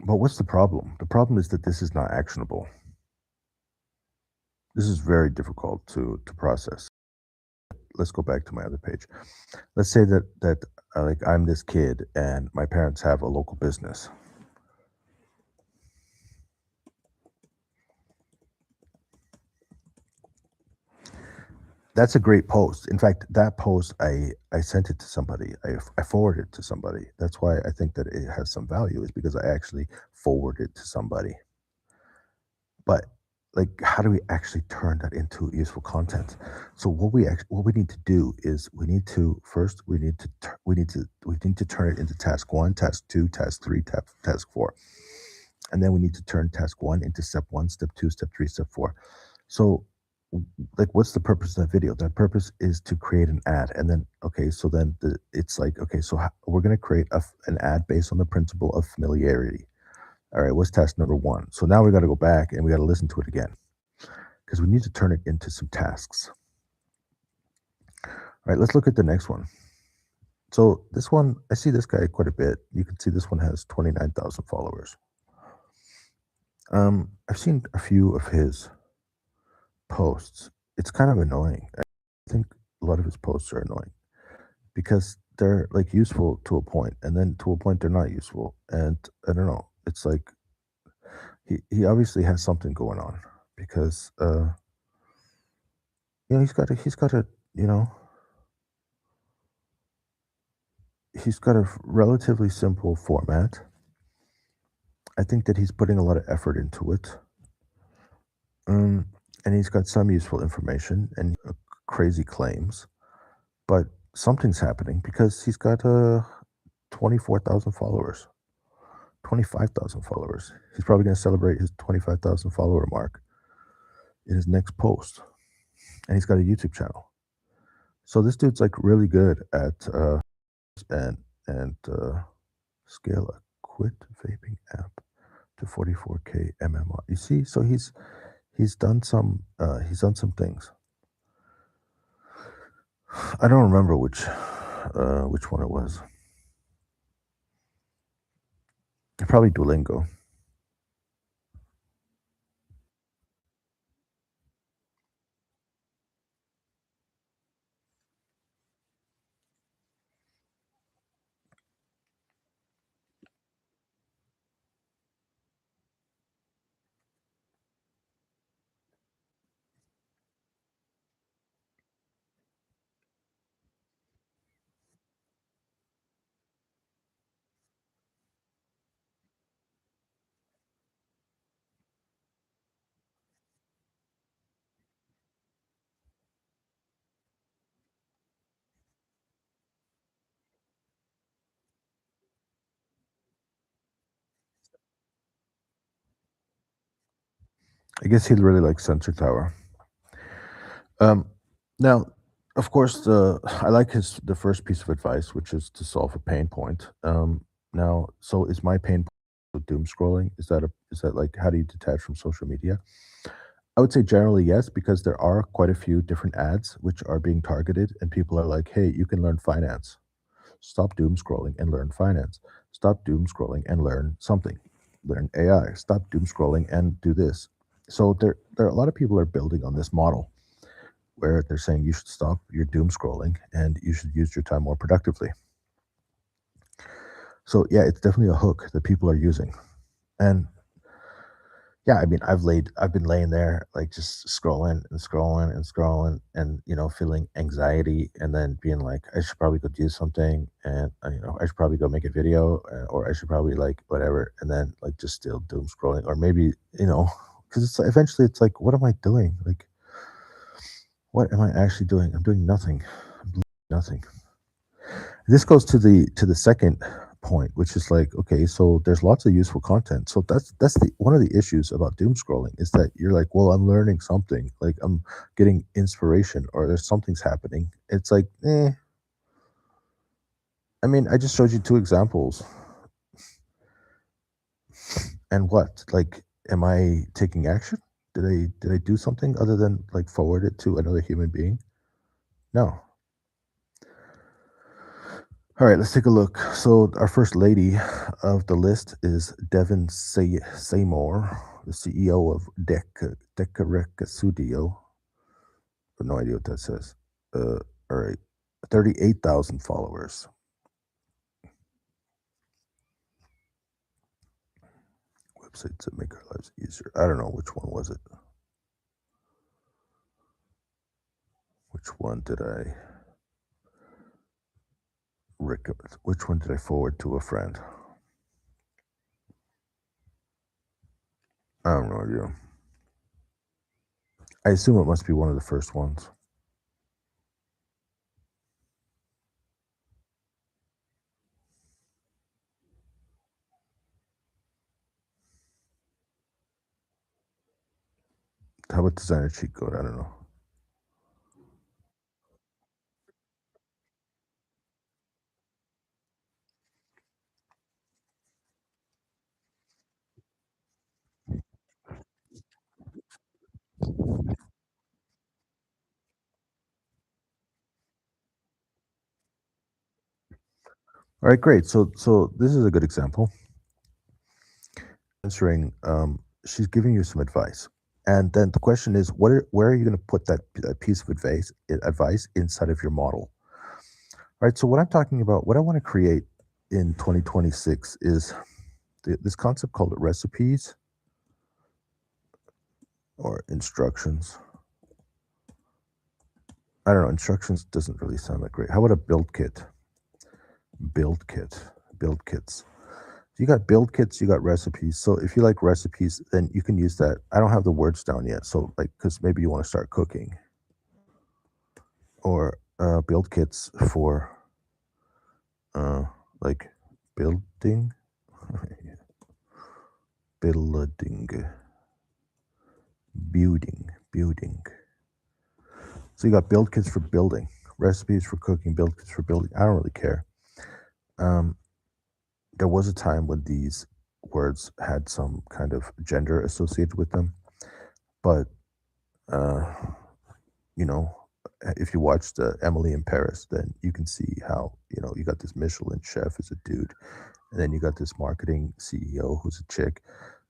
S1: But what's the problem? The problem is that this is not actionable. This is very difficult to process. Let's go back to my other page. Let's say that like I'm this kid and my parents have a local business. That's a great post. In fact, that post I sent it to somebody. I forwarded it to somebody. That's why I think that it has some value, is because I actually forwarded it to somebody. But like, how do we actually turn that into useful content? So what we need to do is we need to turn it into task 1, task 2, task 3, task 4. And then we need to turn task 1 into step 1, step 2, step 3, step 4. So like, what's the purpose of that video? That purpose is to create an ad. And then, okay, so then it's like, okay, so we're going to create an ad based on the principle of familiarity. All right, what's task number 1? So now we got to go back and we got to listen to it again, because we need to turn it into some tasks. All right, let's look at the next one. So this one, I see this guy quite a bit. You can see this one has 29,000 followers. I've seen a few of his posts. It's kind of annoying. I think a lot of his posts are annoying because they're like useful to a point, and then to a point they're not useful. And I don't know. It's like he obviously has something going on. because he's got a you know he's got a relatively simple format. I think that he's putting a lot of effort into it. Um, and he's got some useful information and crazy claims, but something's happening because he's got 24,000 followers, 25,000 followers. He's probably going to celebrate his 25,000 follower mark in his next post. And he's got a YouTube channel. So this dude's like really good at and scale a quit vaping app to 44K MMR. You see, so he's done some things. I don't remember which one it was. Probably Duolingo. I guess he'd really like Sensor Tower. Now, of course, I like the first piece of advice, which is to solve a pain point. Now, so is my pain point with doom scrolling? Is that like how do you detach from social media? I would say generally yes, because there are quite a few different ads which are being targeted, and people are like, "Hey, you can learn finance. Stop doom scrolling and learn finance. Stop doom scrolling and learn something. Learn AI. Stop doom scrolling and do this." So there are a lot of people are building on this model where they're saying you should stop your doom scrolling and you should use your time more productively. So yeah, it's definitely a hook that people are using. And yeah, I mean, I've been laying there like just scrolling and scrolling and scrolling and feeling anxiety and then being like I should probably go do something and I should probably go make a video or I should probably like whatever and then like just still doom scrolling or maybe because it's eventually it's like what am I doing? Like what am I actually doing? I'm doing nothing. I'm doing nothing. This goes to the second point, which is like, okay, so there's lots of useful content. So that's the one of the issues about doom scrolling is that you're like, well, I'm learning something, like I'm getting inspiration or there's something's happening. It's like, I mean, I just showed you two examples. And what? Like, am I taking action? Did I do something other than like forward it to another human being? No. All right, let's take a look. So our first lady of the list is Devin Seymour, the CEO of Dekareka Studio. No idea what that says. All right, 38,000 followers. Websites that make our lives easier. I don't know which one was it. Which one did I recommend? Which one did I forward to a friend? I have no idea. I assume it must be one of the first ones. How about designer cheat code? I don't know. All right, great. So this is a good example. Answering, she's giving you some advice, and then the question is, where are you going to put that piece of advice inside of your model? All right. So what I'm talking about, what I want to create in 2026 is this concept called recipes. or instructions. I don't know. Instructions doesn't really sound that great. How about a build kit? Build kits. You got build kits, you got recipes. So if you like recipes, then you can use that. I don't have the words down yet. So like, because maybe you want to start cooking, or build kits for like building, building. So you got build kits for building, recipes for cooking, build kits for building. I don't really care. There was a time when these words had some kind of gender associated with them, but you know, if you watch the Emily in Paris, then you can see how, you got this Michelin chef is a dude, and then you got this marketing CEO who's a chick.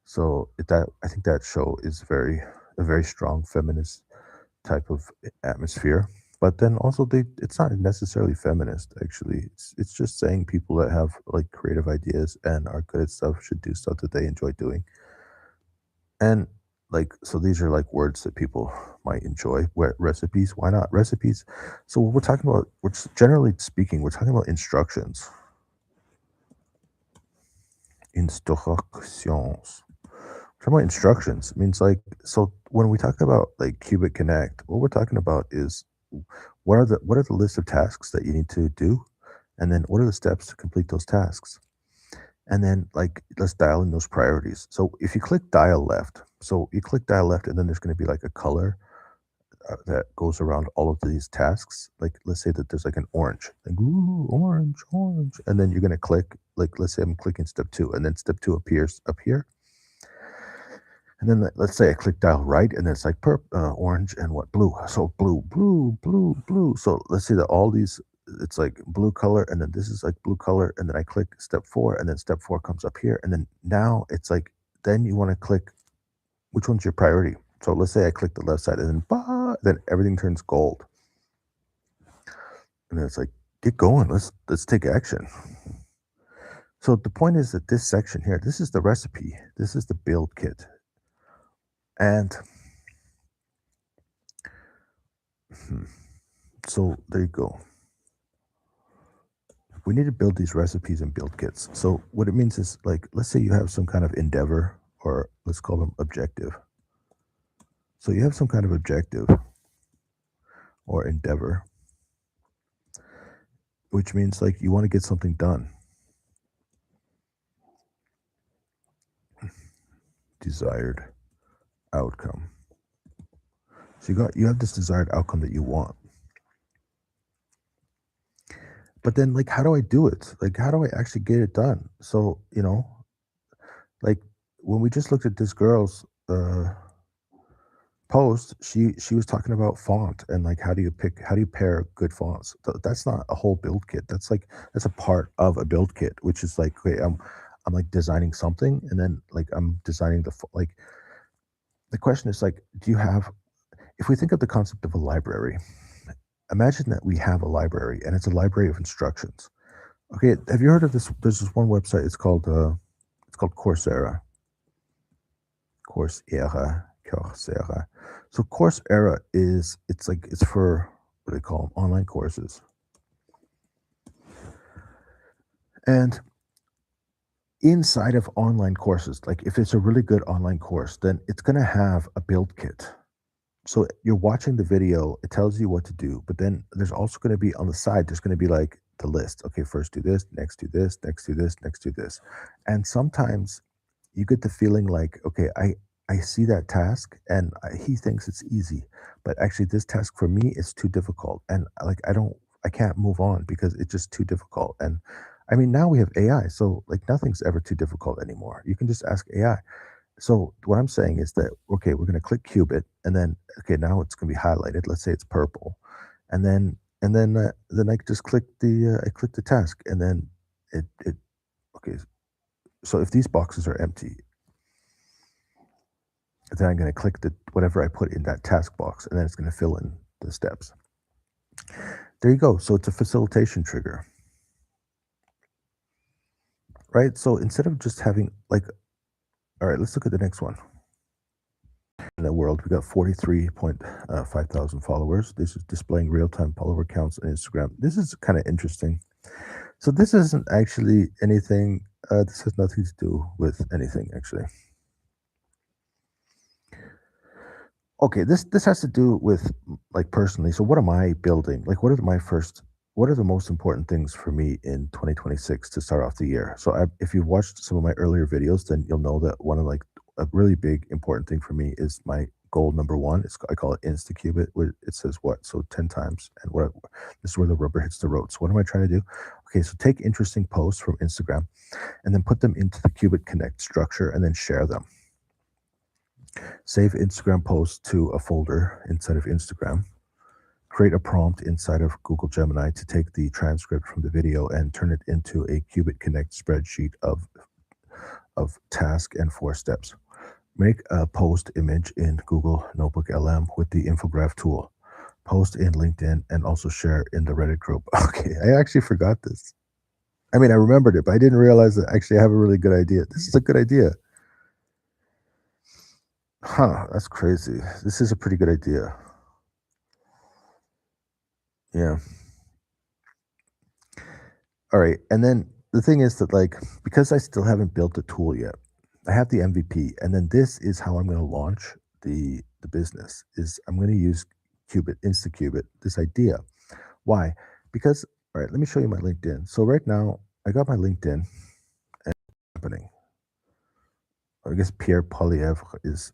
S1: So I think that show is a very strong feminist type of atmosphere. But then also it's not necessarily feminist actually. It's just saying people that have like creative ideas and are good at stuff should do stuff that they enjoy doing. And like, so these are like words that people might enjoy. Where recipes, why not recipes? So what we're talking about, which generally speaking, we're talking about instructions. Instructions. We're talking about instructions. It means like, so when we talk about like Qubit Connect, what we're talking about is what are the list of tasks that you need to do, and then what are the steps to complete those tasks. And then like let's dial in those priorities. So if you click dial left, and then there's going to be like a color that goes around all of these tasks. Like let's say that there's like an orange, like ooh, orange, and then you're going to click, like let's say I'm clicking step 2, and then step 2 appears up here. And then let's say I click dial right, and then it's like orange and what, blue. So blue. So let's say that all these, it's like blue color, and then this is like blue color, and then I click step 4, and then step 4 comes up here, and then now it's like, then you want to click which one's your priority. So let's say I click the left side, and then everything turns gold, and then it's like, get going, let's take action. So the point is that this section here, this is the recipe, this is the build kit, and so there you go. We need to build these recipes and build kits. So what it means is, like, let's say you have some kind of endeavor, or let's call them objective. So you have some kind of objective or endeavor, which means like you want to get something done. Desired outcome. So you have this desired outcome that you want. But then, like, how do I do it? Like, how do I actually get it done? So, like when we just looked at this girl's post, she was talking about font, and like how do you pair good fonts. That's not a whole build kit. That's a part of a build kit, which is like, okay, I'm like designing something, and then like I'm designing like the question is like, do you have, if we think of the concept of a library, imagine that we have a library, and it's a library of instructions. Okay, have you heard of this? There's this one website, it's called Coursera. Coursera. So Coursera it's for, what do they call them, online courses. And inside of online courses, like if it's a really good online course, then it's going to have a build kit. So you're watching the video, it tells you what to do, but then there's also going to be on the side, there's going to be like the list. Okay, first do this, next do this, next do this, next do this. And sometimes you get the feeling like, okay, I see that task, and he thinks it's easy, but actually this task for me is too difficult, and like I can't move on because it's just too difficult. And I mean, now we have AI, so like nothing's ever too difficult anymore. You can just ask AI. So what I'm saying is that, okay, we're going to click Qubit, and then okay, now it's going to be highlighted. Let's say it's purple, and then I just click the task, and then it okay. So if these boxes are empty, then I'm going to click whatever I put in that task box, and then it's going to fill in the steps. There you go. So it's a facilitation trigger, right? So instead of just having like, all right, let's look at the next one. in the world. We got 43.5 thousand followers. This is displaying real-time follower counts on Instagram. This is kind of interesting. So this isn't actually anything. This has nothing to do with anything, actually. Okay, this has to do with like personally. So what am I building? Like, what are the most important things for me in 2026 to start off the year? So if you've watched some of my earlier videos, then you'll know that one of like a really big important thing for me is my goal number one. I call it InstaCubit. Where it says what? So 10 times, and this is where the rubber hits the road. So what am I trying to do? Okay, so take interesting posts from Instagram, and then put them into the Qubit Connect structure, and then share them. Save Instagram posts to a folder inside of Instagram. Create a prompt inside of Google Gemini to take the transcript from the video and turn it into a Qubit Connect spreadsheet of task and 4 steps. Make a post image in Google Notebook LM with the infograph tool. Post in LinkedIn and also share in the Reddit group. Okay, I actually forgot this. I mean, I remembered it, but I didn't realize that actually I have a really good idea. This is a good idea. Huh, that's crazy. This is a pretty good idea. Yeah. All right. And then the thing is that, like, because I still haven't built the tool yet, I have the MVP. And then this is how I'm going to launch the business is I'm going to use Qubit, InstaQubit, this idea. Why? Because, all right, let me show you my LinkedIn. So right now I got my LinkedIn and happening. I guess Pierre Poilievre is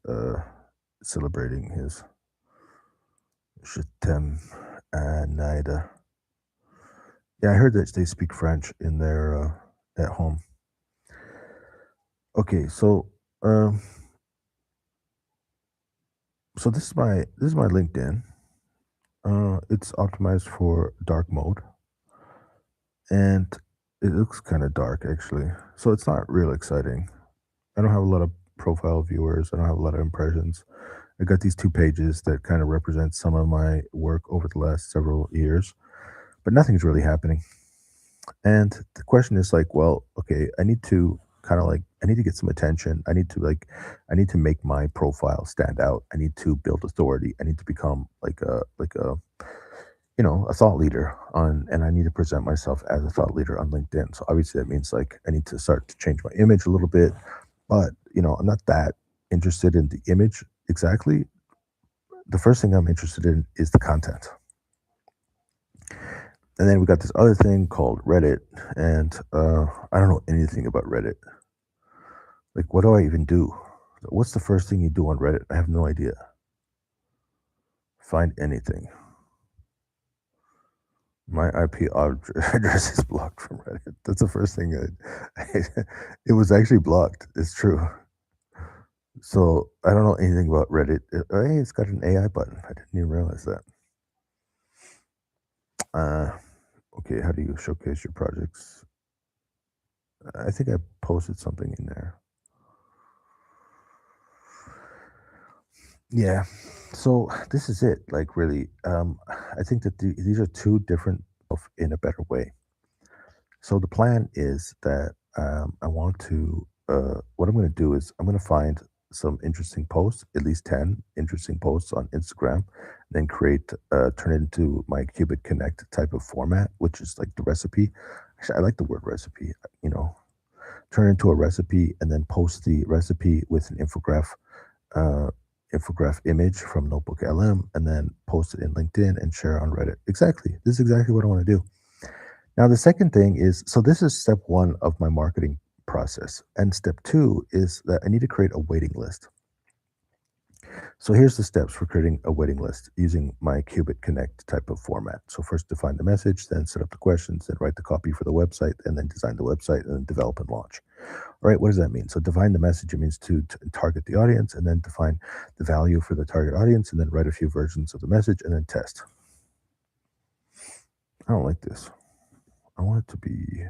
S1: celebrating his Je t'aime, Naida. Yeah, I heard that they speak French in their at home. Okay, so so this is my LinkedIn. It's optimized for dark mode, and it looks kind of dark actually. So it's not real exciting. I don't have a lot of profile viewers. I don't have a lot of impressions. I got these 2 pages that kind of represent some of my work over the last several years, but nothing's really happening. And the question is like, well, okay, I need to get some attention. I need to make my profile stand out. I need to build authority. I need to become like a a thought leader and I need to present myself as a thought leader on LinkedIn. So obviously that means like I need to start to change my image a little bit, but I'm not that interested in the image exactly. The first thing I'm interested in is the content. And then we got this other thing called Reddit, and I don't know anything about Reddit. Like, what do I even do? What's the first thing you do on Reddit? I have no idea. Find anything. My IP address is blocked from Reddit. That's the first thing. It was actually blocked. It's true. So I don't know anything about Reddit. Hey, it's got an AI button. I didn't even realize that. Okay, how do you showcase your projects? I think I posted something in there. Yeah. So this is it. Like, really, I think that these are 2 different in a better way. So the plan is that I want to. What I'm going to do is I'm going to find some interesting posts, at least 10 interesting posts on Instagram, then turn it into my Qubit Connect type of format, which is like the recipe. Actually, I like the word recipe. Turn it into a recipe and then post the recipe with an infograph image from Notebook LM, and then post it in LinkedIn and share on Reddit. Exactly. This is exactly what I want to do. Now, the second thing is, so this is step 1 of my marketing process. And step 2 is that I need to create a waiting list. So here's the steps for creating a waiting list using my Qubit Connect type of format. So first define the message, then set up the questions, then write the copy for the website, and then design the website, and then develop and launch. All right, what does that mean? So define the message, it means to target the audience, and then define the value for the target audience, and then write a few versions of the message, and then test. I don't like this. I want it to be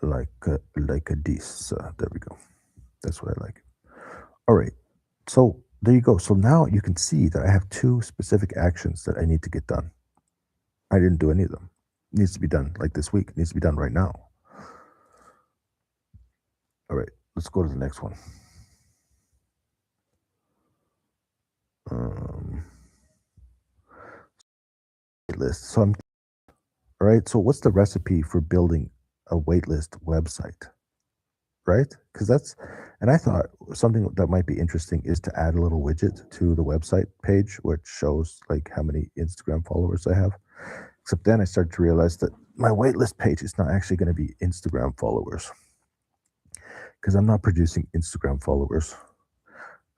S1: like a this. There we go. That's what I like. All right. So there you go. So now you can see that I have 2 specific actions that I need to get done. I didn't do any of them. It needs to be done like this week. It needs to be done right now. All right. Let's go to the next one. Um, list. So I'm all right. So what's the recipe for building a waitlist website? Right? Because that's, and I thought something that might be interesting is to add a little widget to the website page which shows like how many Instagram followers I have. Except then I started to realize that my waitlist page is not actually going to be Instagram followers because I'm not producing Instagram followers.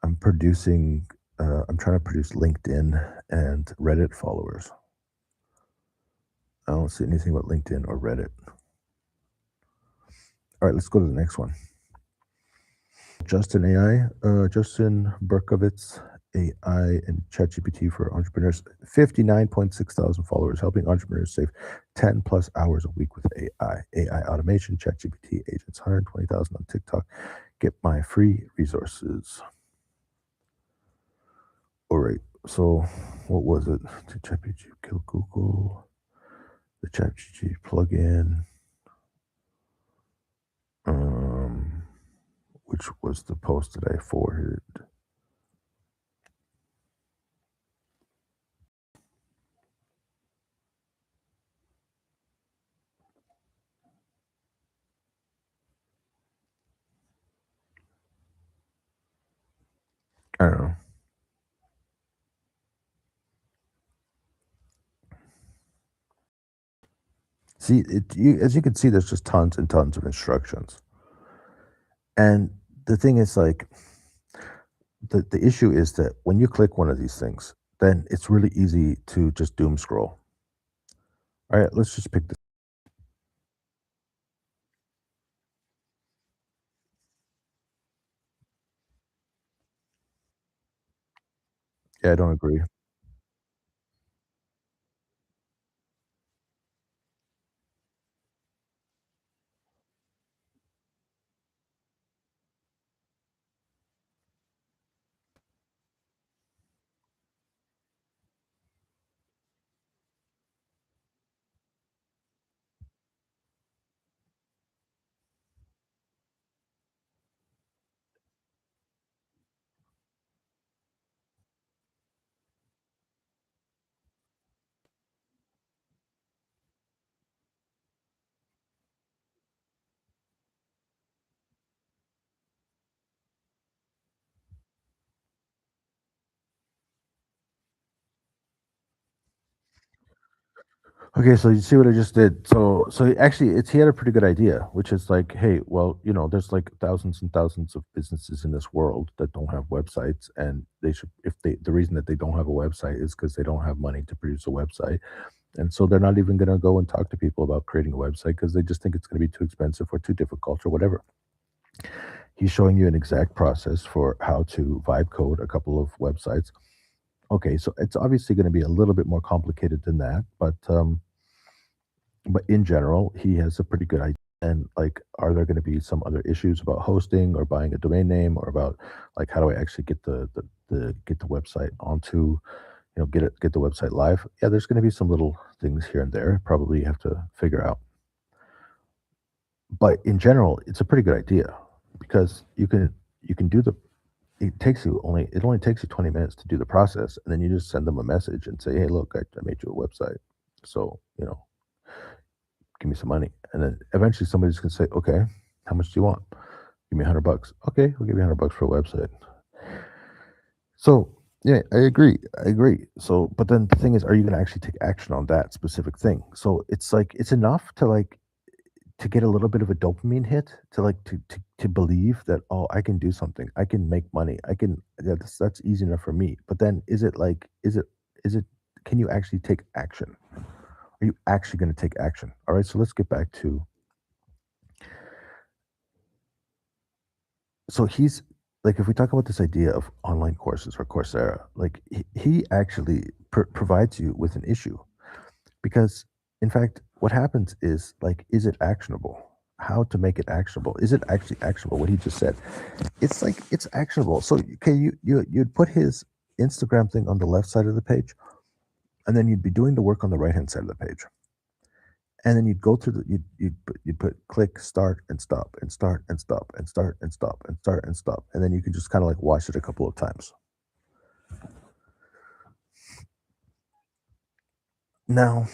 S1: I'm producing, I'm trying to produce LinkedIn and Reddit followers. I don't see anything about LinkedIn or Reddit. All right, let's go to the next one. Justin AI, Justin Berkovitz AI and ChatGPT for entrepreneurs. 59.6 thousand followers, helping entrepreneurs save 10 plus hours a week with AI. AI automation, ChatGPT agents, 120,000 on TikTok. Get my free resources. All right, so what was it? To ChatGPT kill Google, the ChatGPT plugin. Which was the post that I forwarded. I don't know. See, as you can see, there's just tons and tons of instructions. And the thing is, like, the issue is that when you click one of these things, then it's really easy to just doom scroll. All right, let's just pick this. Yeah, I don't agree. Okay, so you see what I just did. Actually, it's he had a pretty good idea, which is like, hey, well, there's like thousands and thousands of businesses in this world that don't have websites, and they should, if they, the reason that they don't have a website is because they don't have money to produce a website, and so they're not even going to go and talk to people about creating a website because they just think it's going to be too expensive or too difficult or whatever. He's showing you an exact process for how to vibe code a couple of websites. Okay, so it's obviously going to be a little bit more complicated than that, but in general, he has a pretty good idea. And like, are there going to be some other issues about hosting or buying a domain name, or about like how do I actually get the website onto, get the website live? Yeah, there's going to be some little things here and there. Probably have to figure out. But in general, it's a pretty good idea because you can do the it only takes you 20 minutes to do the process, and then you just send them a message and say, hey, look, I made you a website, so give me some money. And then eventually somebody's gonna say, okay, how much do you want? Give me $100. Okay, we'll give you $100 for a website. So yeah, I agree. I agree. So, but then the thing is, are you gonna actually take action on that specific thing? So it's like it's enough to like to get a little bit of a dopamine hit to like to believe that, oh, I can do something, I can make money, I can, that's easy enough for me. But then is it can you actually take action? Are you actually going to take action? All right, so let's get back to, so he's like, if we talk about this idea of online courses or Coursera, like he actually provides you with an issue. Because, in fact, what happens is like, is it actionable? How to make it actionable? Is it actually actionable? What he just said, it's like it's actionable. So, okay, you'd put his Instagram thing on the left side of the page, and then you'd be doing the work on the right hand side of the page, and then you'd go through the you'd put click start and stop and start and stop and start and stop and start and stop, and then you can just kind of like watch it a couple of times. Now,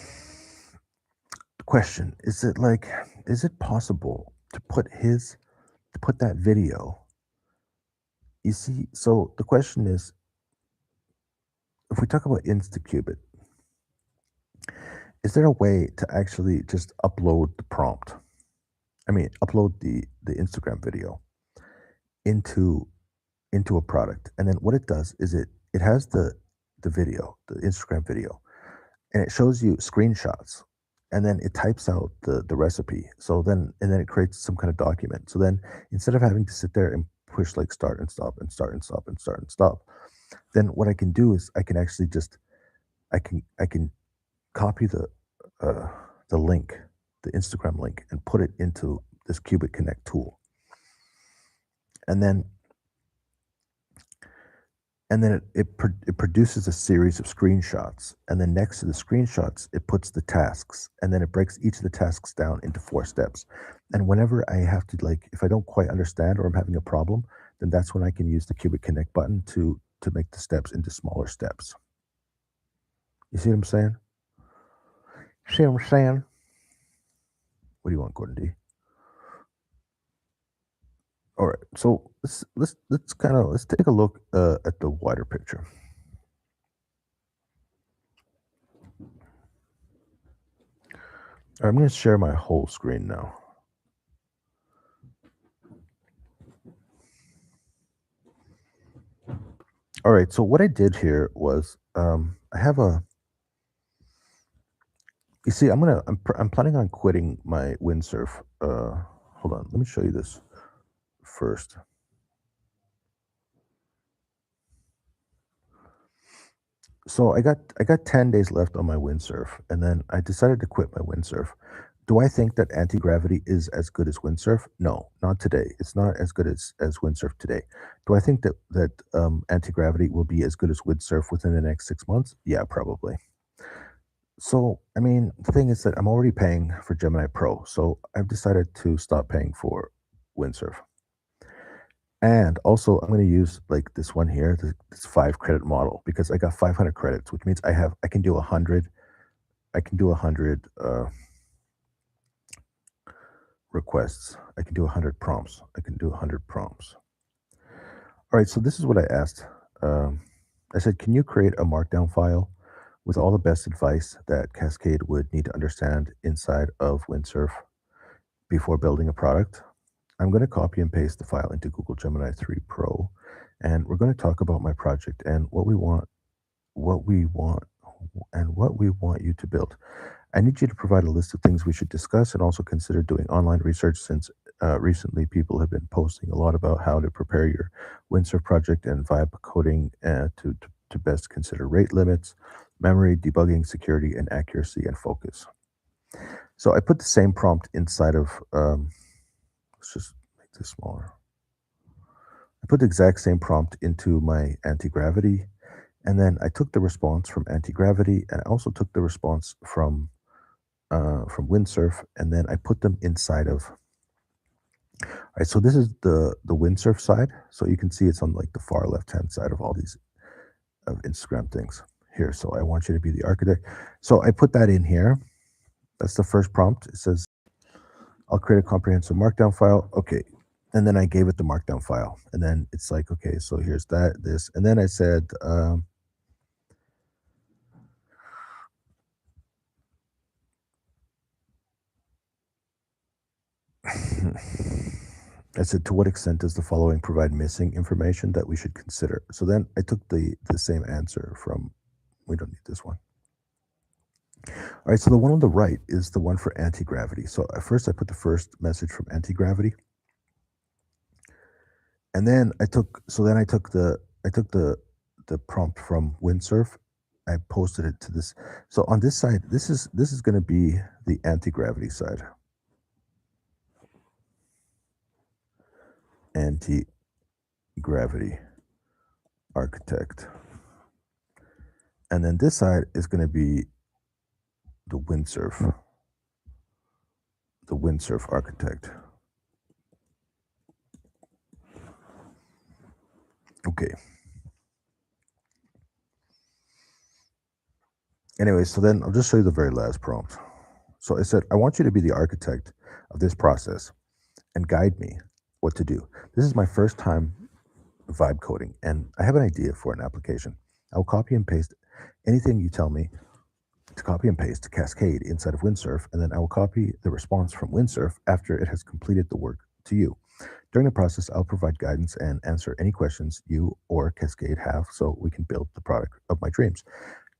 S1: the question is: is it possible to put that video? You see, so the question is, if we talk about InstaCubit, is there a way to actually just upload the prompt? I mean, upload the Instagram video into a product, and then what it does is it has the video, the Instagram video, and it shows you screenshots, and then it types out the recipe. So then it creates some kind of document. So then instead of having to sit there and push like start and stop and start and stop and start and stop, then what I can do is I can actually just I can copy uh, the link, the Instagram link, and put it into this Qubit Connect tool, and then it produces a series of screenshots, and then next to the screenshots it puts the tasks, and then it breaks each of the tasks down into 4 steps. And whenever I have to, like, if I don't quite understand or I'm having a problem, then that's when I can use the Qubit Connect button to make the steps into smaller steps. You see what I'm saying? See what I'm saying? What do you want, Gordon D? All right, so let's take a look at the wider picture. All right, I'm going to share my whole screen now. All right, so what I did here was I have a. You see, I'm planning on quitting my windsurf. Hold on, let me show you this first. So I got 10 days left on my windsurf, and then I decided to quit my windsurf. Do I think that anti-gravity is as good as windsurf? No, not today. It's not as good as windsurf today. Do I think that anti-gravity will be as good as windsurf within the next 6 months? Yeah, probably. So, I mean, the thing is that I'm already paying for Gemini Pro, so I've decided to stop paying for windsurf. And also, I'm going to use like this one here, this 5 credit model, because I got 500 credits, which means I can do 100, I can do 100 requests, I can do 100 prompts, I can do 100 prompts. All right, so this is what I asked. I said, can you create a markdown file with all the best advice that Cascade would need to understand inside of Windsurf before building a product? I'm going to copy and paste the file into Google Gemini 3 Pro, and we're going to talk about my project and what we want, and what we want you to build. I need you to provide a list of things we should discuss and also consider doing online research, since recently people have been posting a lot about how to prepare your Windsurf project and vibe coding to best consider rate limits, memory, debugging, security, and accuracy and focus. So I put the same prompt inside of, let's just make this smaller. I put the exact same prompt into my anti-gravity, and then I took the response from anti-gravity, and I also took the response from Windsurf, and then I put them inside of. All right, so this is the Windsurf side. So you can see it's on like the far left-hand side of all these Instagram things here. So I want you to be the architect. So I put that in here. That's the first prompt. It says, I'll create a comprehensive markdown file. Okay. And then I gave it the markdown file. And then it's like, okay, so here's that, this. And then I said, I said, to what extent does the following provide missing information that we should consider? So then I took the same answer from, we don't need this one. All right, so the one on the right is the one for anti-gravity. So at first I put the first message from anti-gravity. And then I took the prompt from Windsurf. I posted it to this. So on this side, this is going to be the anti-gravity side. Anti-gravity architect. And then this side is going to be the Windsurf architect. Okay. Anyway, so then I'll just show you the very last prompt. So it said, I want you to be the architect of this process and guide me what to do. This is my first time vibe coding, and I have an idea for an application. I'll copy and paste anything you tell me to copy and paste to Cascade inside of Windsurf, and then I will copy the response from Windsurf after it has completed the work to you. During the process, I'll provide guidance and answer any questions you or Cascade have so we can build the product of my dreams.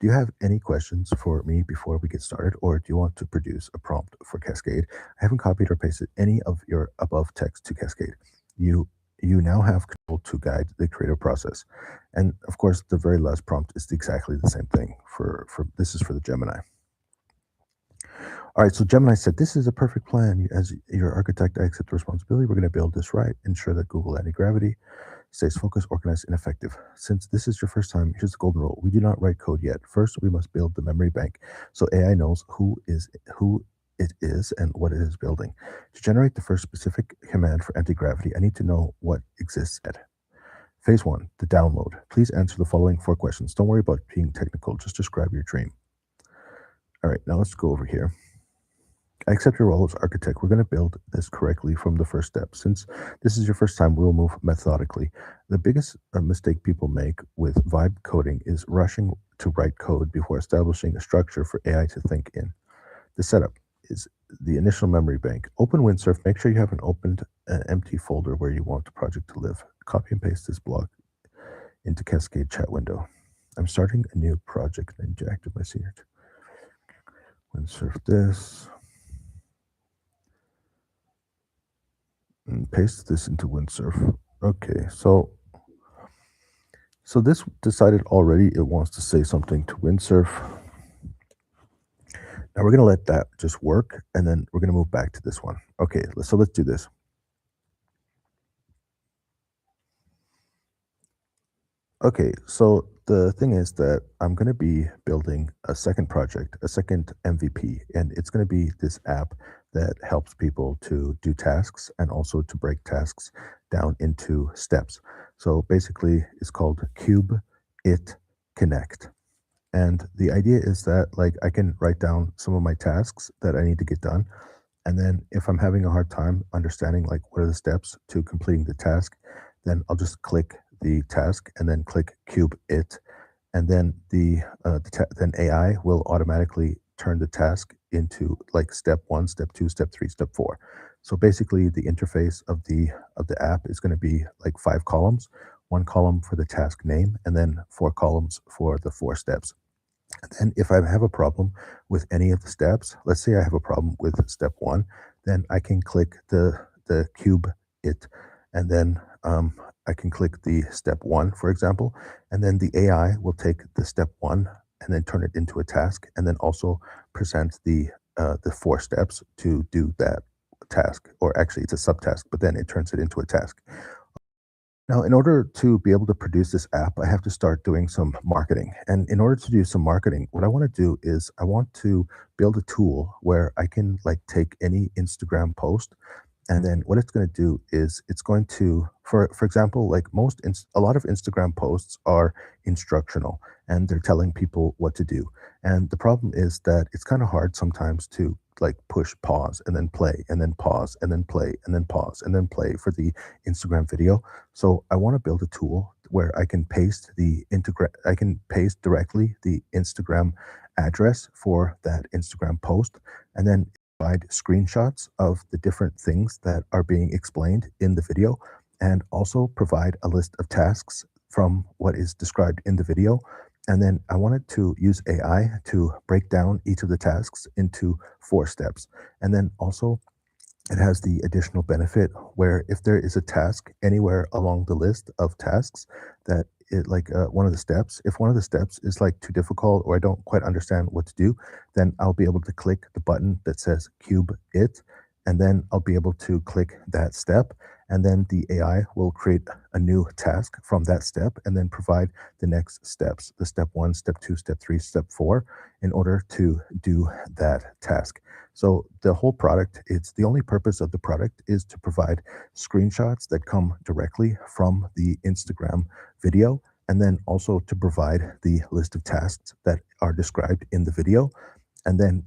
S1: Do you have any questions for me before we get started, or do you want to produce a prompt for Cascade? I haven't copied or pasted any of your above text to Cascade. You now have control to guide the creative process. And of course, the very last prompt is exactly the same thing for this is for the Gemini. All right, so Gemini said, this is a perfect plan. As your architect, I accept the responsibility. We're going to build this right, ensure that Google Anti-Gravity stays focused, organized, and effective. Since this is your first time, here's the golden rule. We do not write code yet. First, we must build the memory bank so AI knows who it is and what it is building. To generate the first specific command for anti-gravity, I need to know what exists at. Phase 1, the download. Please answer the following 4 questions. Don't worry about being technical. Just describe your dream. All right, now let's go over here. I accept your role as architect. We're going to build this correctly from the first step. Since this is your first time, we'll move methodically. The biggest mistake people make with vibe coding is rushing to write code before establishing a structure for AI to think in. The setup is the initial memory bank. Open Windsurf. Make sure you have an opened empty folder where you want the project to live. Copy and paste this block into Cascade chat window. I'm starting a new project named Jack my senior. Windsurf this. And paste this into Windsurf. Okay, so this decided already it wants to say something to Windsurf. Now we're going to let that just work, and then we're going to move back to this one. Okay, so let's do this. Okay, so the thing is that I'm going to be building a second project, a second MVP, and it's going to be this app that helps people to do tasks and also to break tasks down into steps. So basically, it's called Cube It Connect. And the idea is that like I can write down some of my tasks that I need to get done. And then if I'm having a hard time understanding like what are the steps to completing the task, then I'll just click the task and then click Cube It, and then then AI will automatically turn the task into like step 1, step 2, step 3, step 4. So basically, the interface of the app is going to be like 5 columns, 1 column for the task name, and then 4 columns for the 4 steps. And then if I have a problem with any of the steps, let's say I have a problem with step 1, then I can click the Cube It, and then I can click the step 1, for example, and then the AI will take the step 1 and then turn it into a task, and then also present the 4 steps to do that task. Or actually, it's a subtask, but then it turns it into a task. Now, in order to be able to produce this app, I have to start doing some marketing. And in order to do some marketing, what I want to do is I want to build a tool where I can like take any Instagram post, and then what it's going to do is it's going to, for example, like a lot of Instagram posts are instructional and they're telling people what to do. And the problem is that it's kind of hard sometimes to like push pause and then play and then pause and then play and then pause and then play for the Instagram video. So I want to build a tool where I can paste directly the Instagram address for that Instagram post, and then provide screenshots of the different things that are being explained in the video, and also provide a list of tasks from what is described in the video. And then I wanted to use AI to break down each of the tasks into 4 steps. And then also it has the additional benefit where if there is a task anywhere along the list of tasks that it like one of the steps, if one of the steps is like too difficult or I don't quite understand what to do, then I'll be able to click the button that says Cube It, and then I'll be able to click that step, and then the AI will create a new task from that step and then provide the next steps, the step 1, step 2, step 3, step 4, in order to do that task. So the whole product, it's the only purpose of the product is to provide screenshots that come directly from the Instagram video, and then also to provide the list of tasks that are described in the video, and then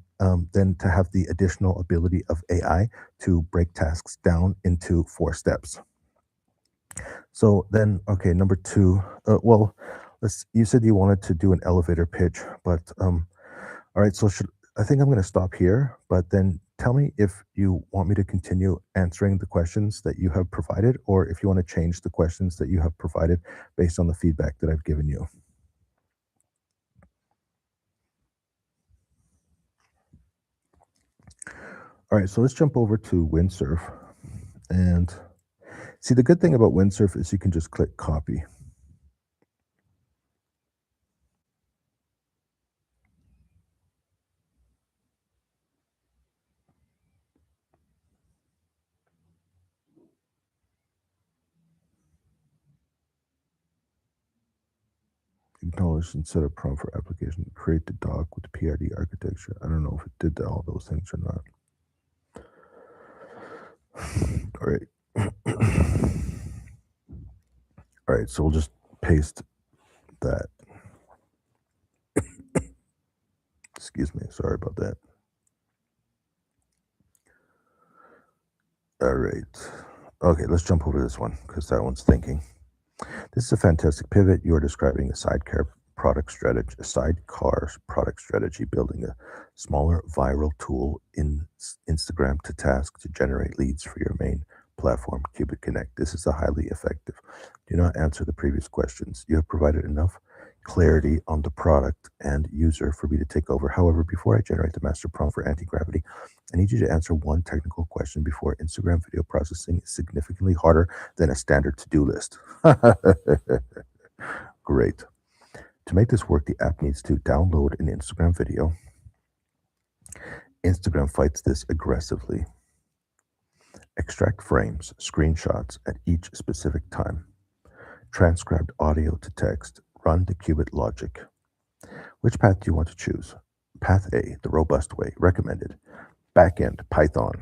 S1: to have the additional ability of AI to break tasks down into 4 steps. So then, okay, number 2, well, you said you wanted to do an elevator pitch, but, all right, so I think I'm gonna stop here, but then tell me if you want me to continue answering the questions that you have provided, or if you wanna change the questions that you have provided based on the feedback that I've given you. All right, so let's jump over to Windsurf. And see, the good thing about Windsurf is you can just click copy. Acknowledge and set a prompt for application. Create the doc with the PID architecture. I don't know if it did all those things or not. All right. All right, so we'll just paste that. Excuse me, sorry about that. All right. Okay, let's jump over this one because that one's thinking. This is a fantastic pivot. You are describing a sidecar product strategy, building a smaller viral tool in Instagram to task to generate leads for your main platform, Qubit Connect. This is a highly effective. Do not answer the previous questions. You have provided enough clarity on the product and user for me to take over. However, before I generate the master prompt for anti-gravity, I need you to answer one technical question before Instagram video processing is significantly harder than a standard to-do list. Great. To make this work, the app needs to download an Instagram video. Instagram fights this aggressively. Extract frames, screenshots at each specific time. Transcribed audio to text. Run the qubit logic. Which path do you want to choose? Path A, the robust way, recommended. Backend, Python.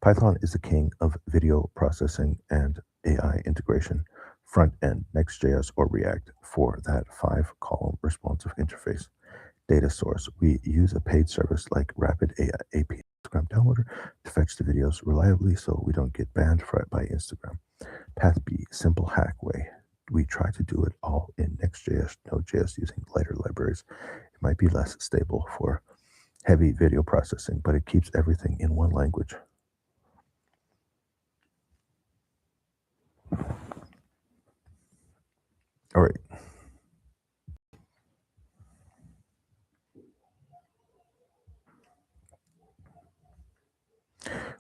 S1: Python is the king of video processing and AI integration. Front end, Next.js or React for that 5-column responsive interface. Data source, we use a paid service like Rapid AI API Instagram Downloader to fetch the videos reliably so we don't get banned by Instagram. Path B, simple hack way. We try to do it all in Next.js, Node.js using lighter libraries. It might be less stable for heavy video processing, but it keeps everything in one language. All right.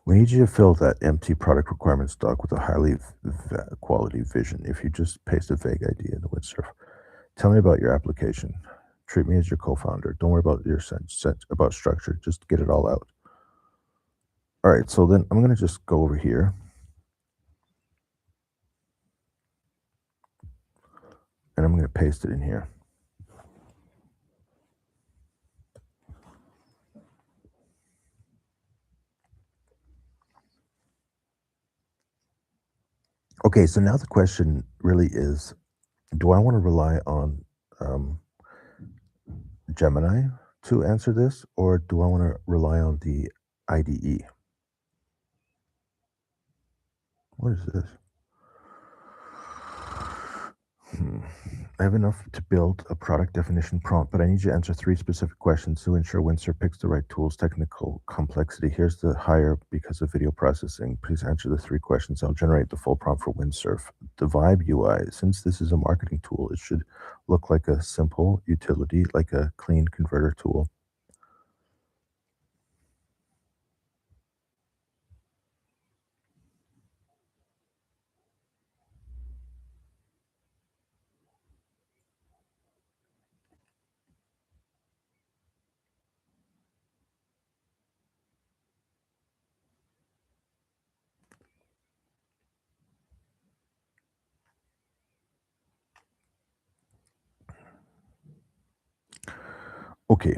S1: We need you to fill that empty product requirements doc with a highly quality vision. If you just paste a vague idea in the Windsurf, tell me about your application. Treat me as your co-founder. Don't worry about your about structure. Just get it all out. All right, so then I'm going to just go over here. And I'm going to paste it in here. Okay, so now the question really is, do I want to rely on Gemini to answer this, or do I want to rely on the IDE? What is this? I have enough to build a product definition prompt, but I need you to answer 3 specific questions to ensure Windsurf picks the right tools. Technical complexity. Here's the higher because of video processing. Please answer the 3 questions. I'll generate the full prompt for Windsurf. The Vibe UI. Since this is a marketing tool, it should look like a simple utility, like a clean converter tool. Okay,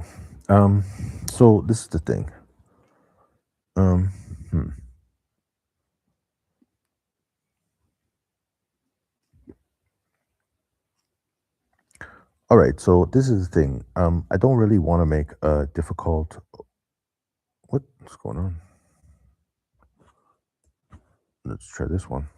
S1: so this is the thing. Hmm. All right, so this is the thing. I don't really want to make a difficult. What's going on? Let's try this one.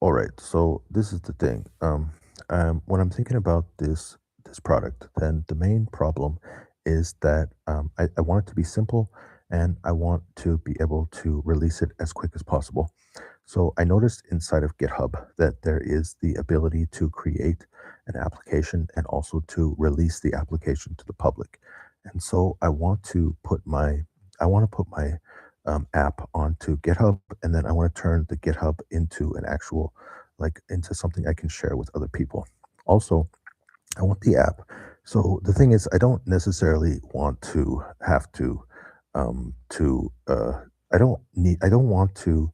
S1: All right, so this is the thing. When I'm thinking about this product, then the main problem is that I want it to be simple, and I want to be able to release it as quick as possible. So I noticed inside of GitHub that there is the ability to create an application and also to release the application to the public. And so I want to put my app onto GitHub, and then I want to turn the GitHub into an actual, like, into something I can share with other people. Also, I want the app. So the thing is, I don't necessarily want to have to I don't want to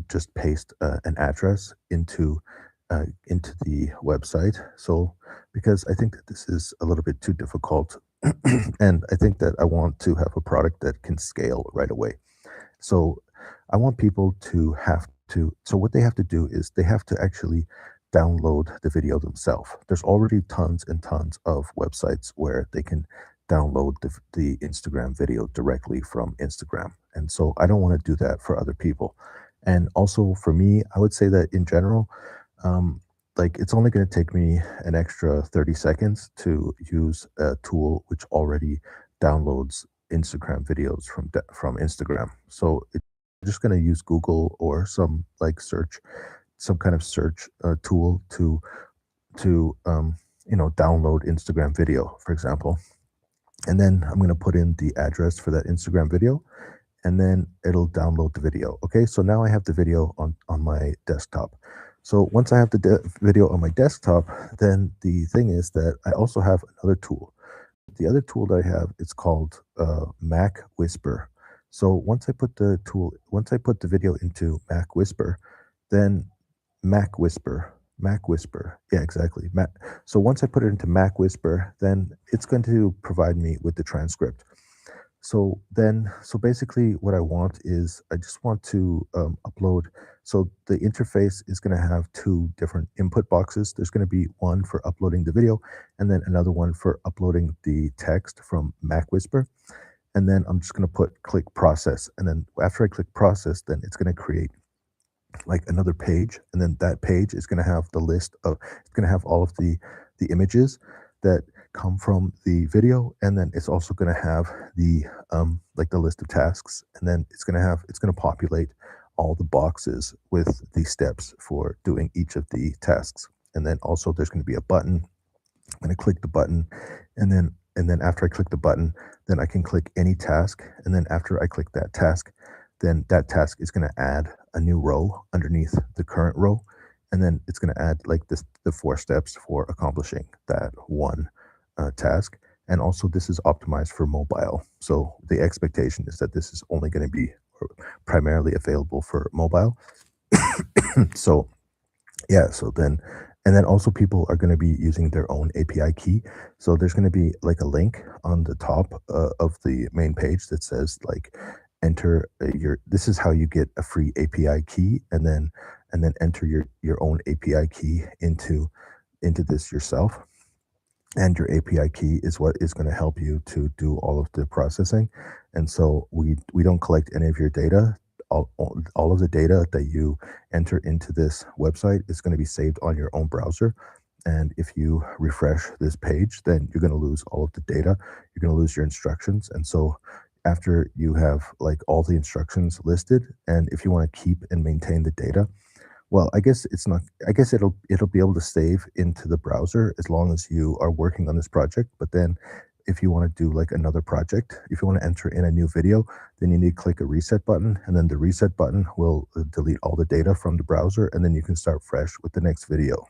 S1: just paste an address into the website. So because I think that this is a little bit too difficult, and I think that I want to have a product that can scale right away. So I want people to have to. So what they have to do is they have to actually download the video themselves. There's already tons and tons of websites where they can download the Instagram video directly from Instagram. And so I don't want to do that for other people. And also for me, I would say that in general, um, like it's only going to take me an extra 30 seconds to use a tool which already downloads Instagram videos from Instagram. So it's just going to use Google or some kind of search tool to download Instagram video, for example. And then I'm going to put in the address for that Instagram video, and then it'll download the video. Okay, so now I have the video on my desktop. So once I have the video on my desktop, then the thing is that I also have another tool. The other tool that I have, it's called Mac Whisper. So once I put the video into Mac Whisper, then Mac Whisper, yeah, exactly. So once I put it into Mac Whisper, then it's going to provide me with the transcript. So basically, what I want is I just want to upload. So the interface is going to have two different input boxes. There's going to be one for uploading the video, and then another one for uploading the text from Mac Whisper. And then I'm just going to click process, and then after I click process, then it's going to create like another page, and then that page is going to have it's going to have all of the images that come from the video, and then it's also going to have the like the list of tasks, and then it's going to populate all the boxes with the steps for doing each of the tasks. And then also there's going to be a button. I'm going to click the button, and then after I click the button, then I can click any task, and then after I click that task, then that task is going to add a new row underneath the current row, and then it's going to add like the 4 steps for accomplishing that one task. And also this is optimized for mobile, so the expectation is that this is only going to be primarily available for mobile. So yeah, so then and then also people are going to be using their own API key. So there's going to be like a link on the top of the main page that says like enter your this is how you get a free API key, and then enter your own API key into this yourself. And your API key is what is going to help you to do all of the processing. And so we don't collect any of your data. All of the data that you enter into this website is going to be saved on your own browser. And if you refresh this page, then you're going to lose all of the data. You're going to lose your instructions. And so after you have like all the instructions listed, and if you want to keep and maintain the data, well, I guess it's not. I guess it'll be able to save into the browser as long as you are working on this project. But then, if you want to do like another project, if you want to enter in a new video, then you need to click a reset button, and then the reset button will delete all the data from the browser, and then you can start fresh with the next video.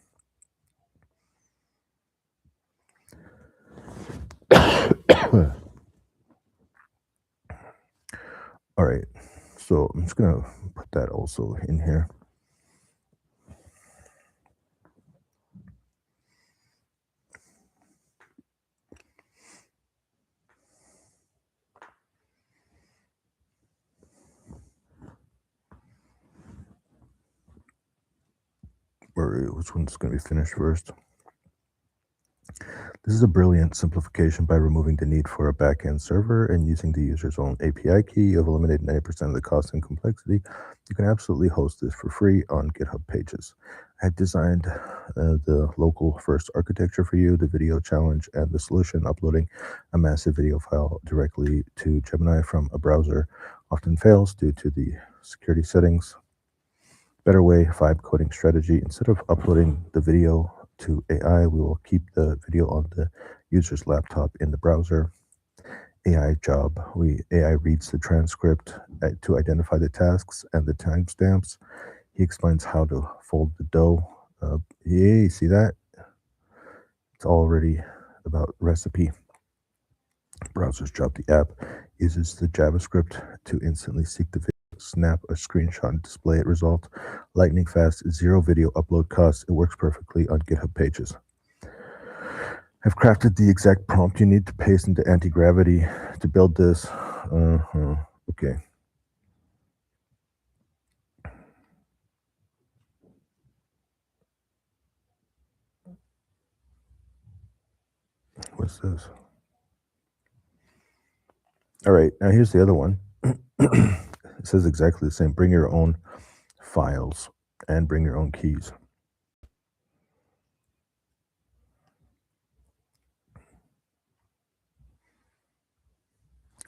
S1: All right, so I'm just gonna put that also in here. or which one's going to be finished first. This is a brilliant simplification by removing the need for a backend server and using the user's own API key. You've eliminated 90% of the cost and complexity. You can absolutely host this for free on GitHub Pages. I have designed the local first architecture for you, the video challenge, and the solution. Uploading a massive video file directly to Gemini from a browser often fails due to the security settings. Better way, vibe coding strategy. Instead of uploading the video to AI, we will keep the video on the user's laptop in the browser. AI job. AI reads the transcript to identify the tasks and the timestamps. He explains how to fold the dough. Yeah, see that? It's already about recipe. Browser's job. The app uses the JavaScript to instantly seek the video, snap a screenshot, and display it. Result: lightning fast, zero video upload costs. It works perfectly on GitHub Pages. I've crafted the exact prompt you need to paste into anti-gravity to build this. Okay. What's this? All right, now here's the other one. It says exactly the same. Bring your own files and bring your own keys.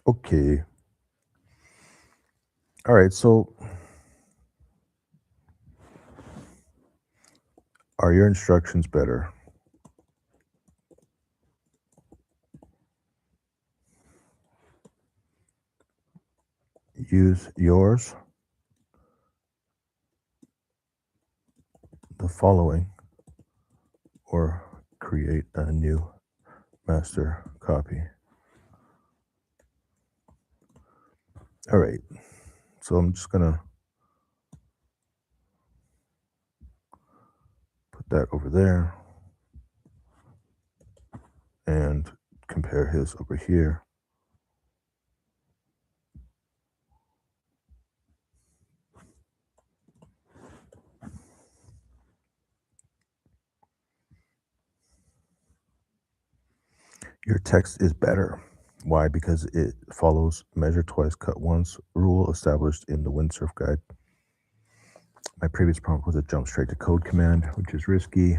S1: Okay. All right, so are your instructions better? Use yours, the following, or create a new master copy. All right, so I'm just gonna put that over there and compare his over here. Your text is better. Why? Because it follows measure twice, cut once rule established in the Windsurf guide. My previous prompt was a jump straight to code command, which is risky.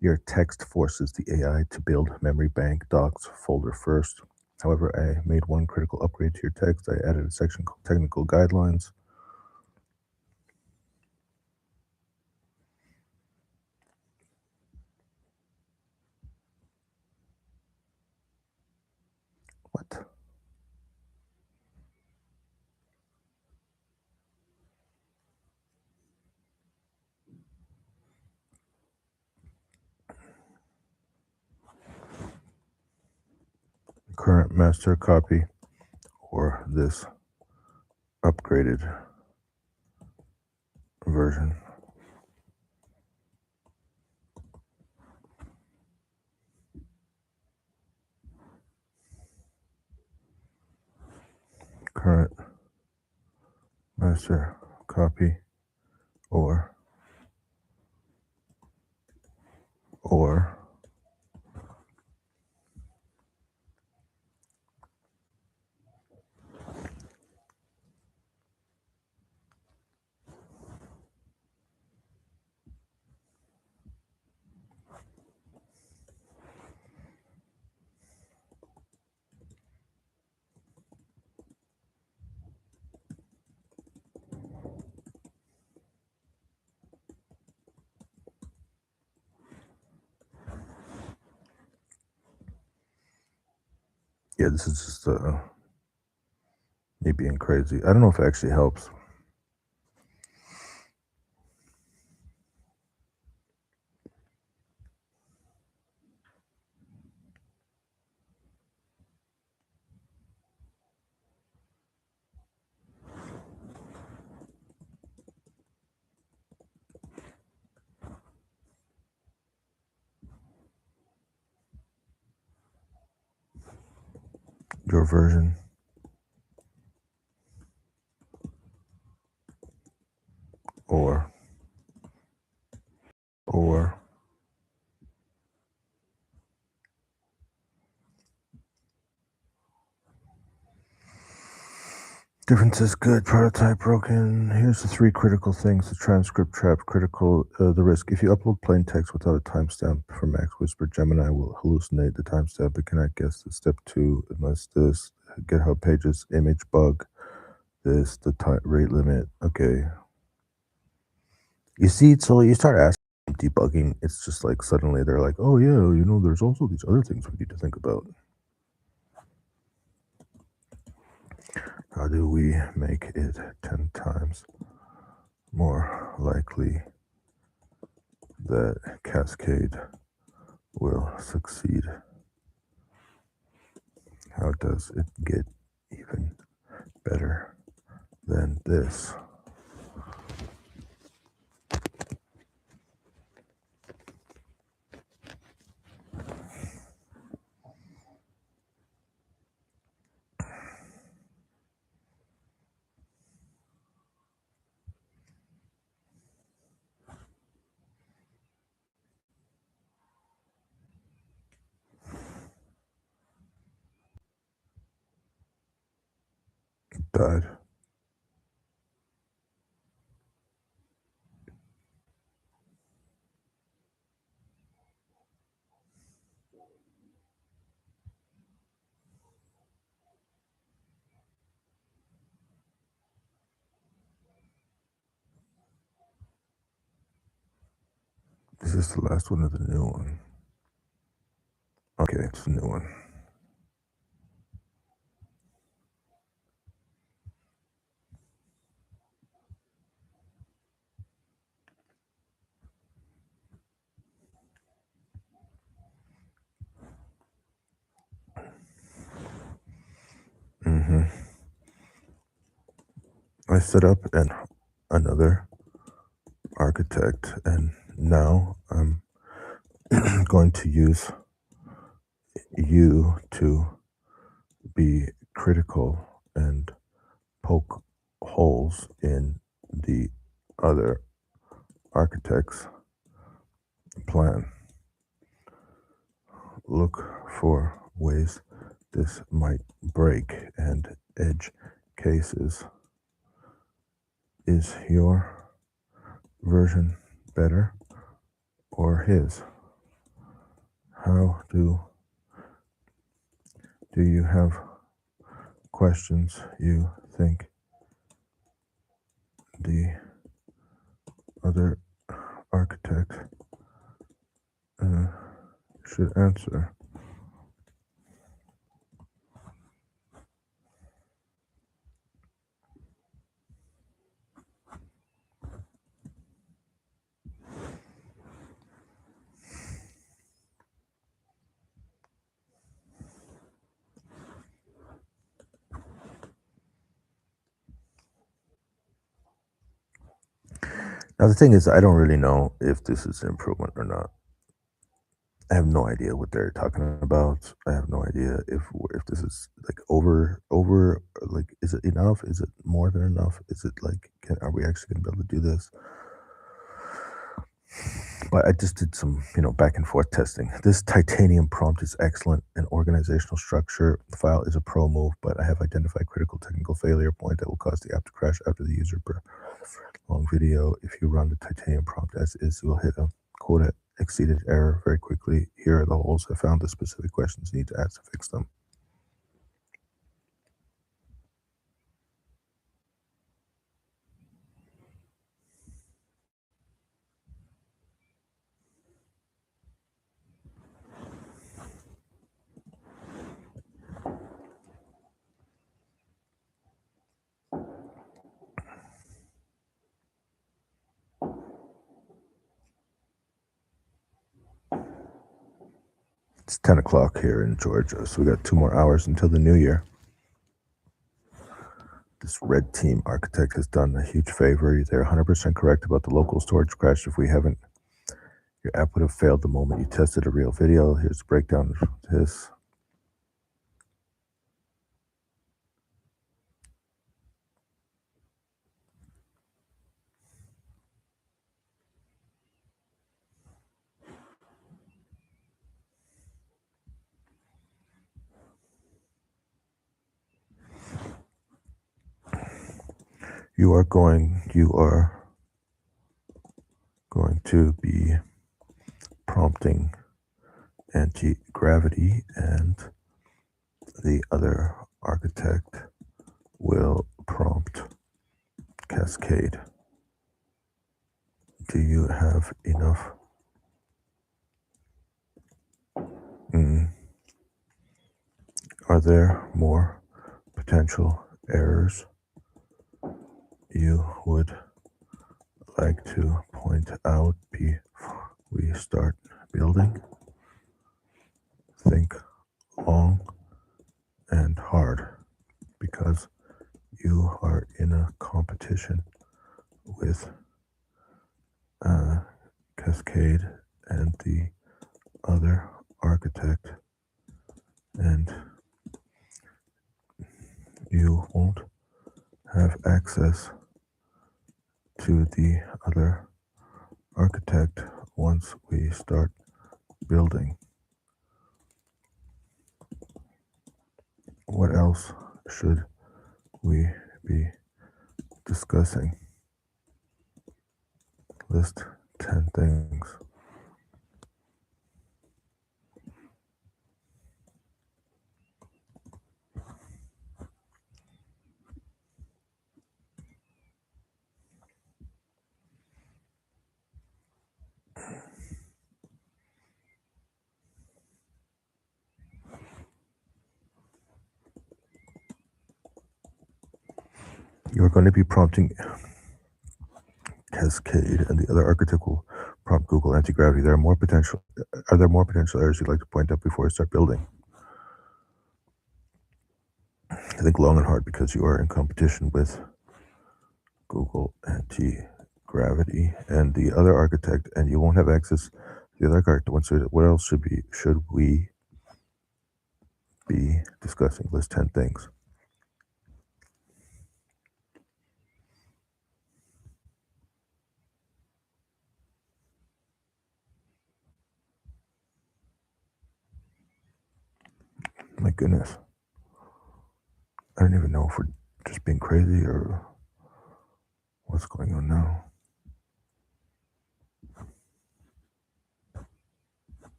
S1: Your text forces the AI to build memory bank docs folder first. However, I made one critical upgrade to your text. I added a section called technical guidelines. What? Current master copy or this upgraded version. Current master copy or yeah, this is just me being crazy. I don't know if it actually helps. Your version or Difference is good. Prototype broken. Here's the 3 critical things. The transcript trap. Critical. The risk. If you upload plain text without a timestamp for Max Whisper, Gemini will hallucinate the timestamp. It cannot guess the step 2 unless this. GitHub pages. Image bug. This. The rate limit. Okay. You see, so you start asking debugging. It's just like suddenly they're like, oh yeah, there's also these other things we need to think about. How do we make it 10 times more likely that Cascade will succeed? How does it get even better than this? Died. Is this the last one or the new one? Okay, it's the new one. I set up another architect, and now I'm going to use you to be critical and poke holes in the other architect's plan. Look for ways this might break and edge cases. Is your version better or his? How do you have questions you think the other architect should answer? Now, the thing is, I don't really know if this is an improvement or not. I have no idea what they're talking about. I have no idea if this is like over, like, is it enough? Is it more than enough? Is it like, are we actually going to be able to do this? But I just did some, back and forth testing. This titanium prompt is excellent. An organizational structure file is a pro move, but I have identified critical technical failure point that will cause the app to crash after the user long video. If you run the titanium prompt as is, you will hit a quota exceeded error very quickly. Here are the holes. I found the specific questions you need to ask to fix them. It's 10 o'clock here in Georgia, so we got 2 more hours until the new year. This red team architect has done a huge favor. They're 100% correct about the local storage crash. If we haven't, your app would have failed the moment you tested a real video. Here's the breakdown of this. you are going to be prompting anti-gravity, and the other architect will prompt cascade. Do you have enough? Are there more potential errors you would like to point out before we start building? Think long and hard, because you are in a competition with Cascade and the other architect, and you won't have access to the other architect once we start building. What else should we be discussing? List 10 things. You're going to be prompting Cascade, and the other architect will prompt Google anti-gravity. Are there more potential errors you'd like to point out before we start building? I think long and hard, because you are in competition with Google anti-gravity and the other architect, and you won't have access to the other architect. What else should we be discussing? List 10 things. My goodness. I don't even know if we're just being crazy or what's going on now.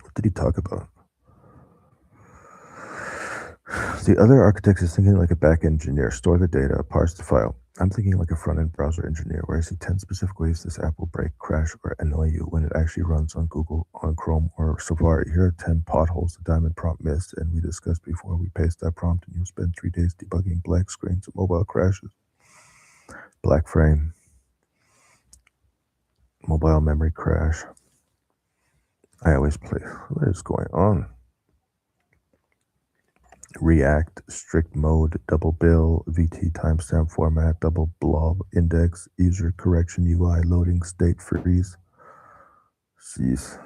S1: What did he talk about? The other architect is thinking like a back engineer. Store the data, parse the file. I'm thinking like a front-end browser engineer, where I see 10 specific ways this app will break, crash, or annoy you when it actually runs on Google, on Chrome, or Safari. Here are 10 potholes the diamond prompt missed, and we discussed before we paste that prompt, and you'll spend 3 days debugging black screens and mobile crashes. Black frame, mobile memory crash. I always play. What is going on? React, strict mode, double bill, VT timestamp format, double blob, index, user correction UI, loading, state freeze. Jeez.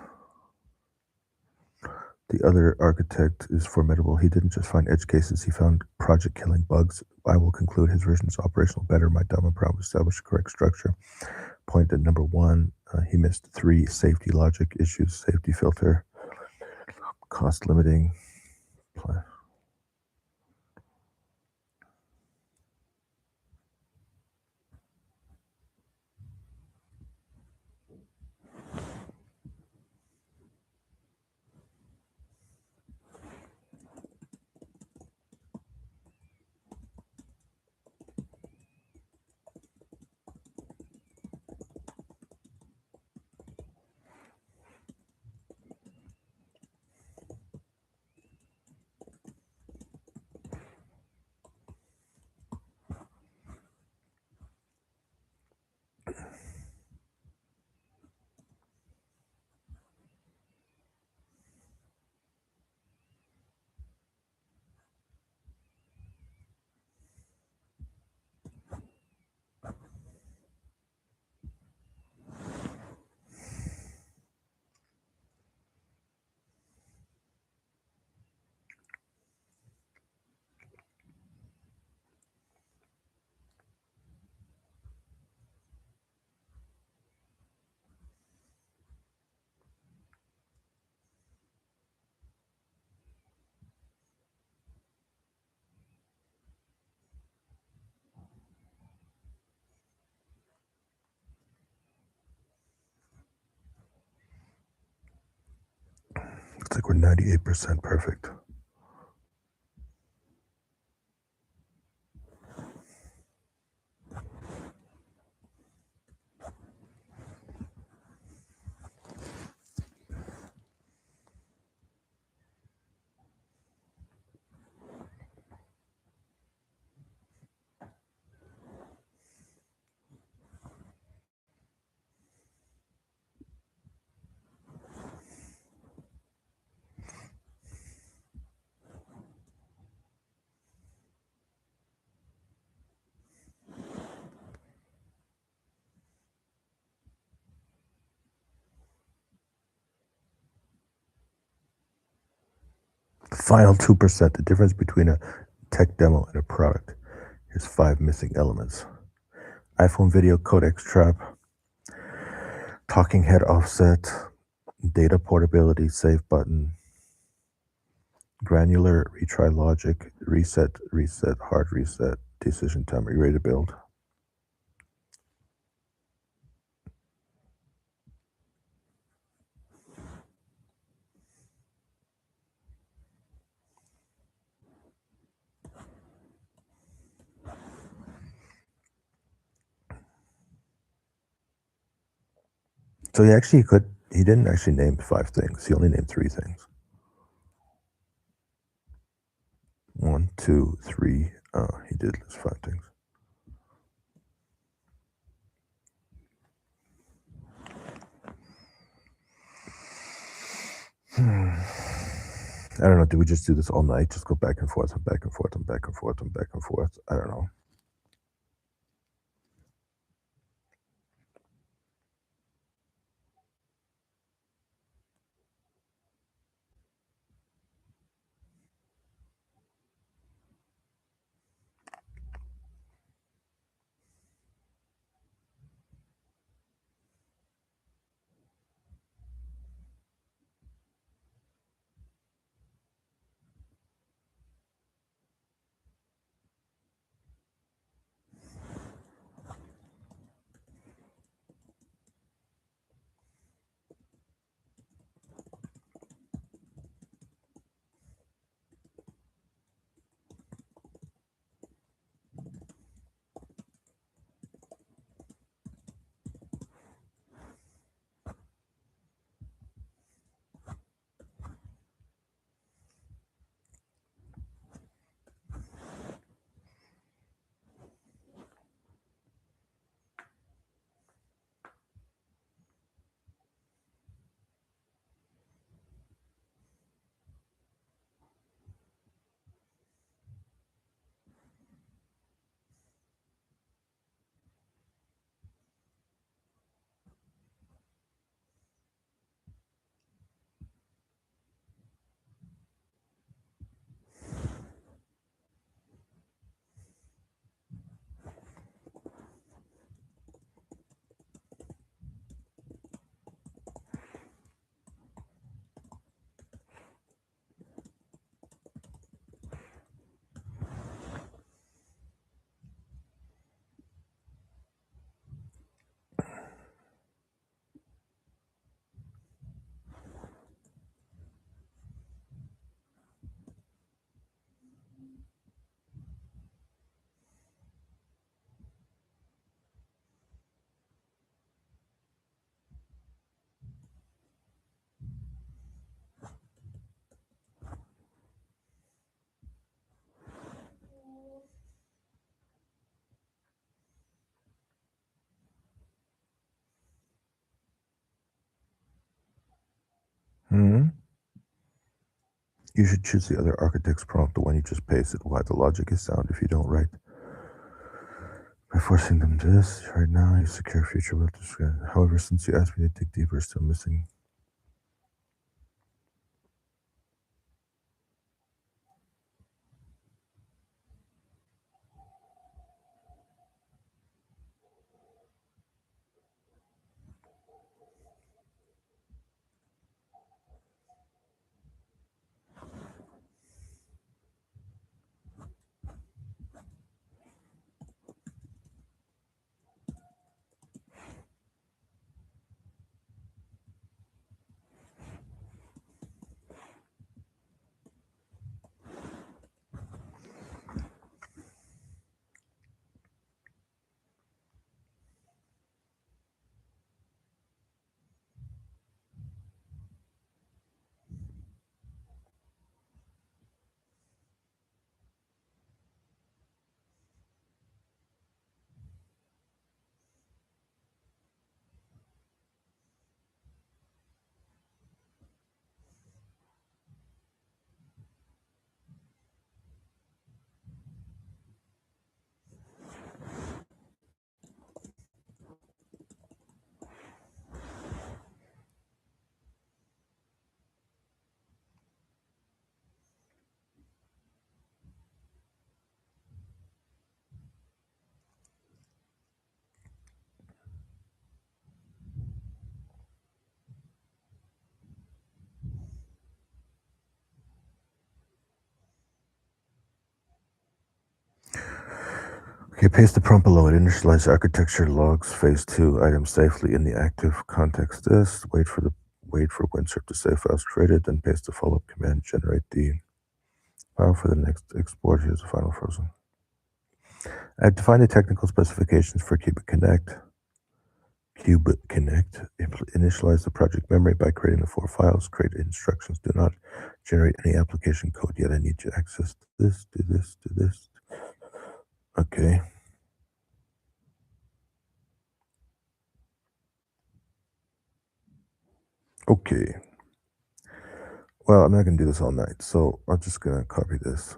S1: The other architect is formidable. He didn't just find edge cases, he found project killing bugs. I will conclude his version is operational better. My diamond prompt established correct structure. Point at number 1, he missed 3 safety logic issues, safety filter, cost limiting. It's like we're 98% perfect. The final 2%, the difference between a tech demo and a product. Here's 5 missing elements. iPhone video codec trap, talking head offset, data portability save button, granular retry logic, reset, hard reset, decision time. Are you ready to build? So he didn't actually name 5 things. He only named 3 things. 1, 2, 3. Oh, he did list 5 things. I don't know. Do we just do this all night? Just go back and forth and back and forth and back and forth and back and forth? I don't know. You should choose the other architect's prompt, the one you just pasted. Why the logic is sound if you don't write. By forcing them to this, right now, you secure future will describe. However, since you asked me to dig deeper, still missing. Okay, paste the prompt below it. Initialize architecture logs phase 2 items safely in the active context this. Wait for WinScript to save files created, then paste the follow-up command. Generate the file for the next export. Here's the final frozen. Define the technical specifications for Qubit Connect. Initialize the project memory by creating the 4 files. Create instructions. Do not generate any application code yet. I need to access this, do this, do this. Okay. Okay. Well, I'm not going to do this all night, so I'm just going to copy this.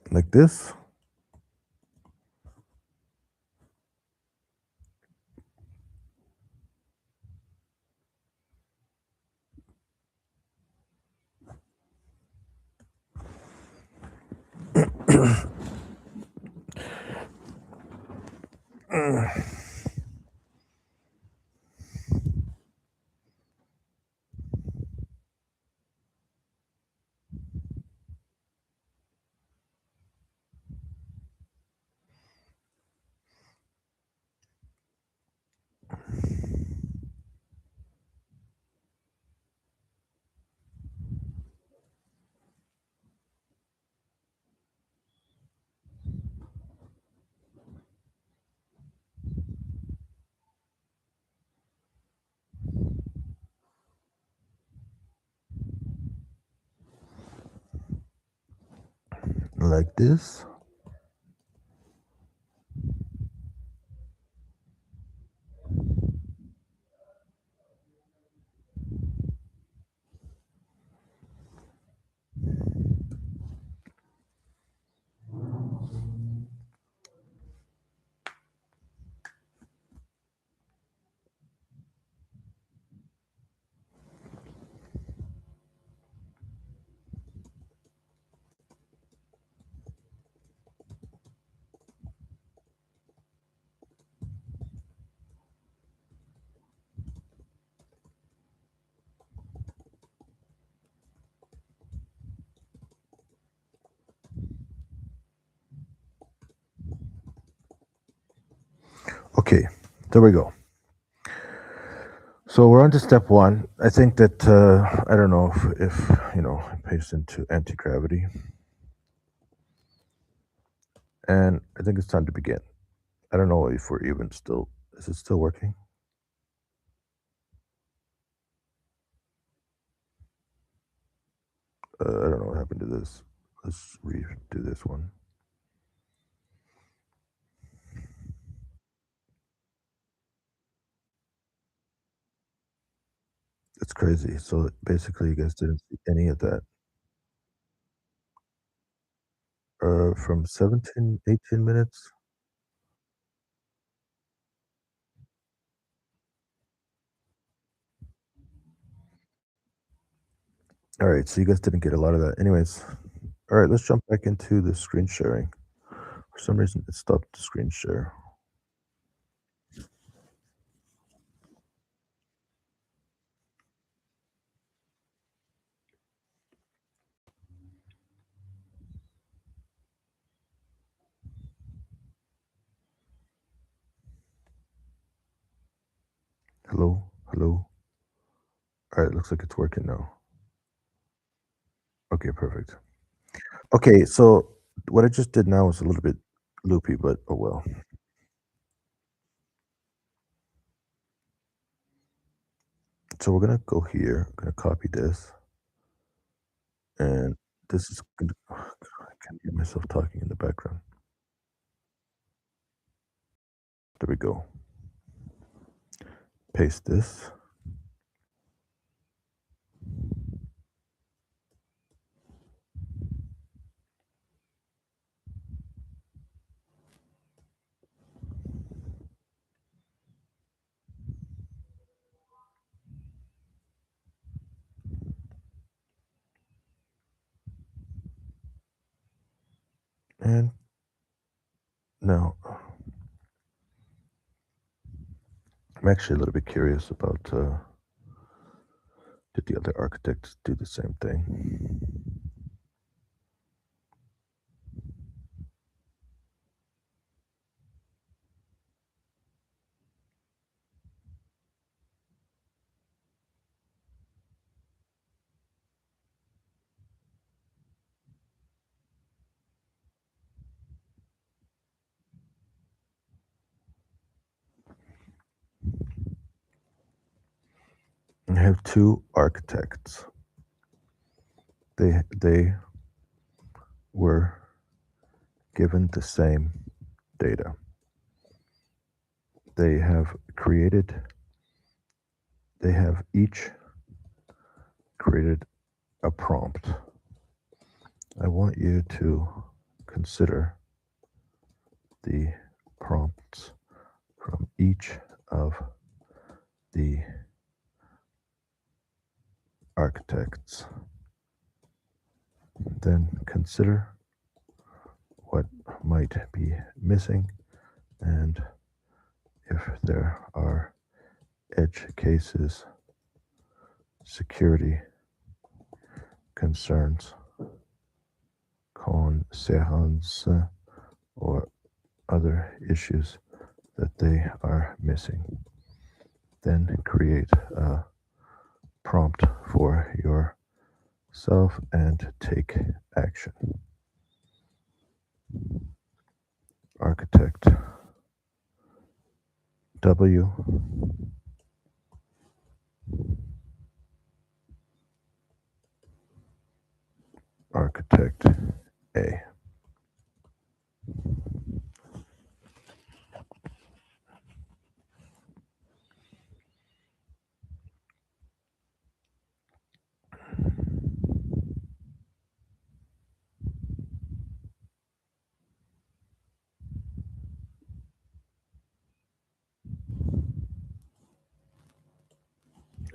S1: Like this. Like this. Okay, there we go. So we're on to step 1. I think that, I don't know if I paste into anti-gravity. And I think it's time to begin. I don't know if we're even still, is it still working? I don't know what happened to this. Let's redo this one. It's crazy. So basically you guys didn't see any of that. From 17, 18 minutes. All right, so you guys didn't get a lot of that. Anyways, all right, let's jump back into the screen sharing. For some reason, it stopped the screen share. Hello, hello. All right, looks like it's working now. Okay, perfect. Okay, so what I just did now was a little bit loopy, but oh well. So we're gonna go here. I'm gonna copy this, and this is gonna. Oh, God, I can't hear myself talking in the background. There we go. Paste this. And now I'm actually a little bit curious about did the other architects do the same thing? have two architects. They were given the same data. They have each created a prompt. I want you to consider the prompts from each of the architects. Then consider what might be missing and if there are edge cases, security concerns, concerns, or other issues that they are missing. Then create a prompt for yourself and take action. Architect W, architect A.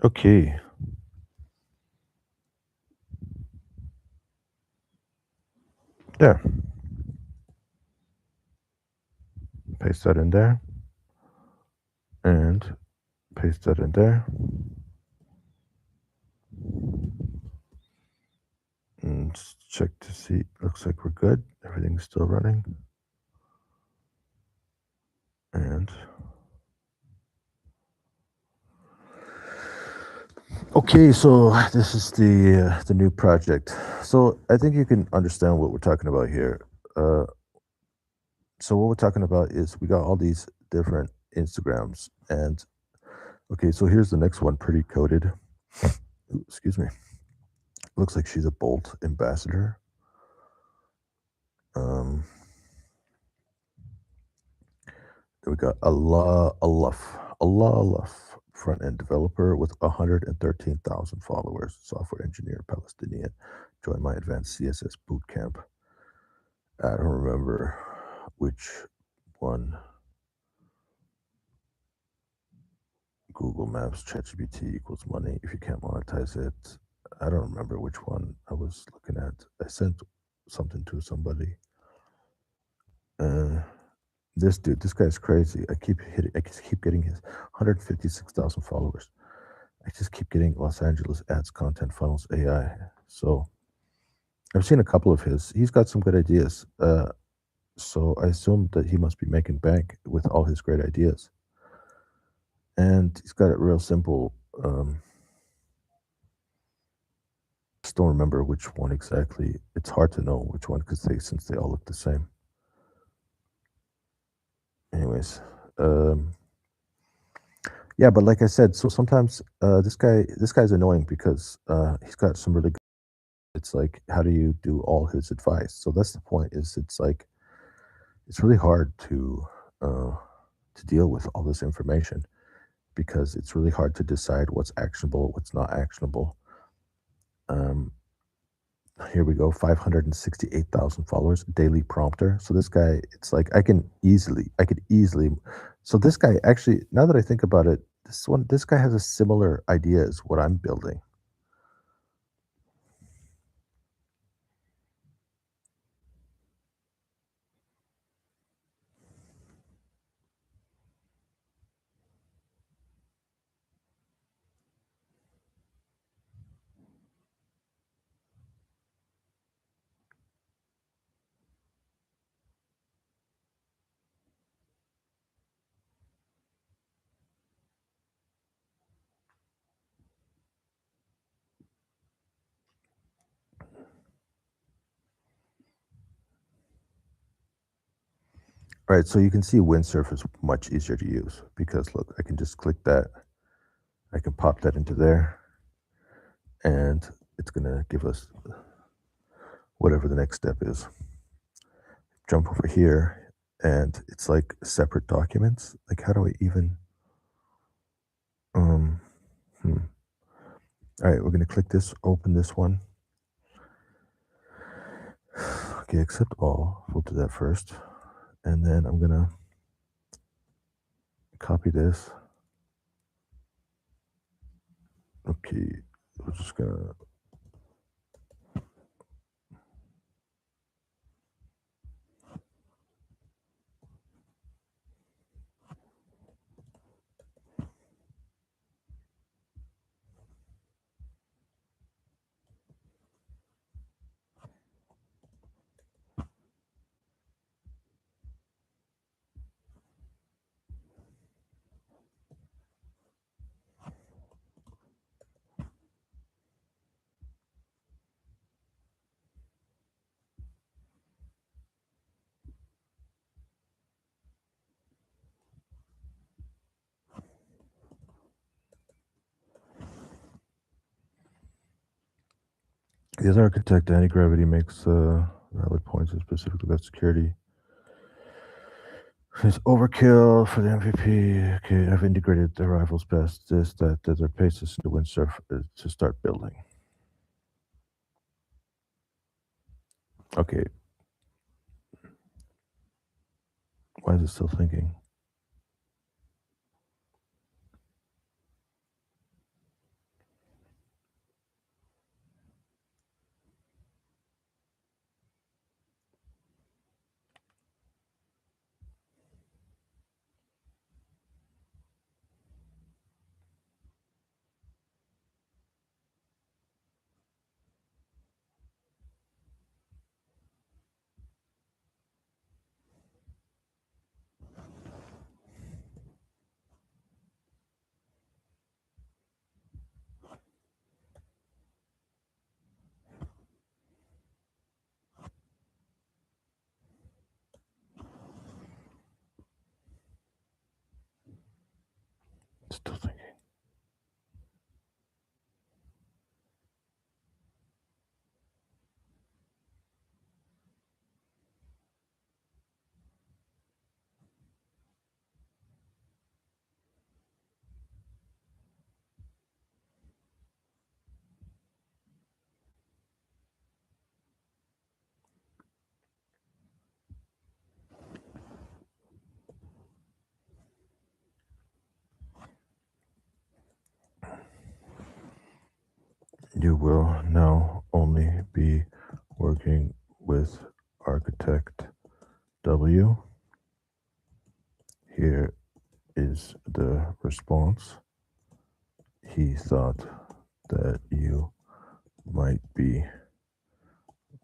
S1: Okay. There. Paste that in there. And paste that in there. And check to see. Looks like we're good. Everything's still running. And okay, so this is the new project. So I think you can understand what we're talking about here. So what we're talking about is we got all these different Instagrams, and okay, so here's the next one, pretty coded. Ooh, excuse me. Looks like she's a Bolt ambassador. Then we got Aluf front end developer with 113,000 followers, software engineer, Palestinian. Join my advanced CSS bootcamp. I don't remember which one. Google Maps, ChatGPT equals money if you can't monetize it. I don't remember which one I was looking at. I sent something to somebody. This dude, this guy's crazy. I keep getting his 156,000 followers. I just keep getting Los Angeles ads, content funnels, AI. So I've seen a couple of his. He's got some good ideas. So I assume that he must be making bank with all his great ideas. And he's got it real simple. Just don't remember which one exactly. It's hard to know which one since they all look the same. Anyways, yeah, but like I said, so sometimes this guy's annoying because he's got some really good. It's like, how do you do all his advice? So that's the point. It's like it's really hard to deal with all this information because it's really hard to decide what's actionable, what's not actionable. Here we go, 568,000 followers, daily prompter. So this guy, it's like I could easily. So this guy actually, now that I think about it, this guy has a similar idea as what I'm building. Right, so you can see Windsurf is much easier to use because look, I can just click that I can pop that into there, and it's going to give us whatever the next step is. Jump over here, and it's like separate documents. Like, how do I even... All right, we're going to click this, open this one. Okay, accept all. We'll do that first. And then I'm going to copy this. Okay, we're just going to... As architect, anti-gravity makes valid points, specifically about security. It's overkill for the MVP. Okay, I've integrated the rivals best. This, that, desert paces to windsurf to start building. Okay. Why is it still thinking? It's still thinking. You will now only be working with architect W. Here is the response. He thought that you might be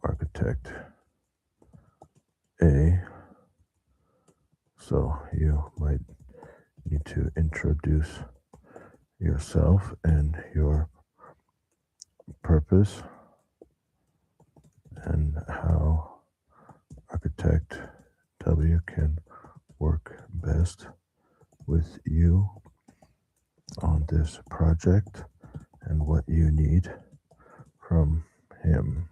S1: architect A, so you might need to introduce yourself and your purpose and how architect W can work best with you on this project and what you need from him.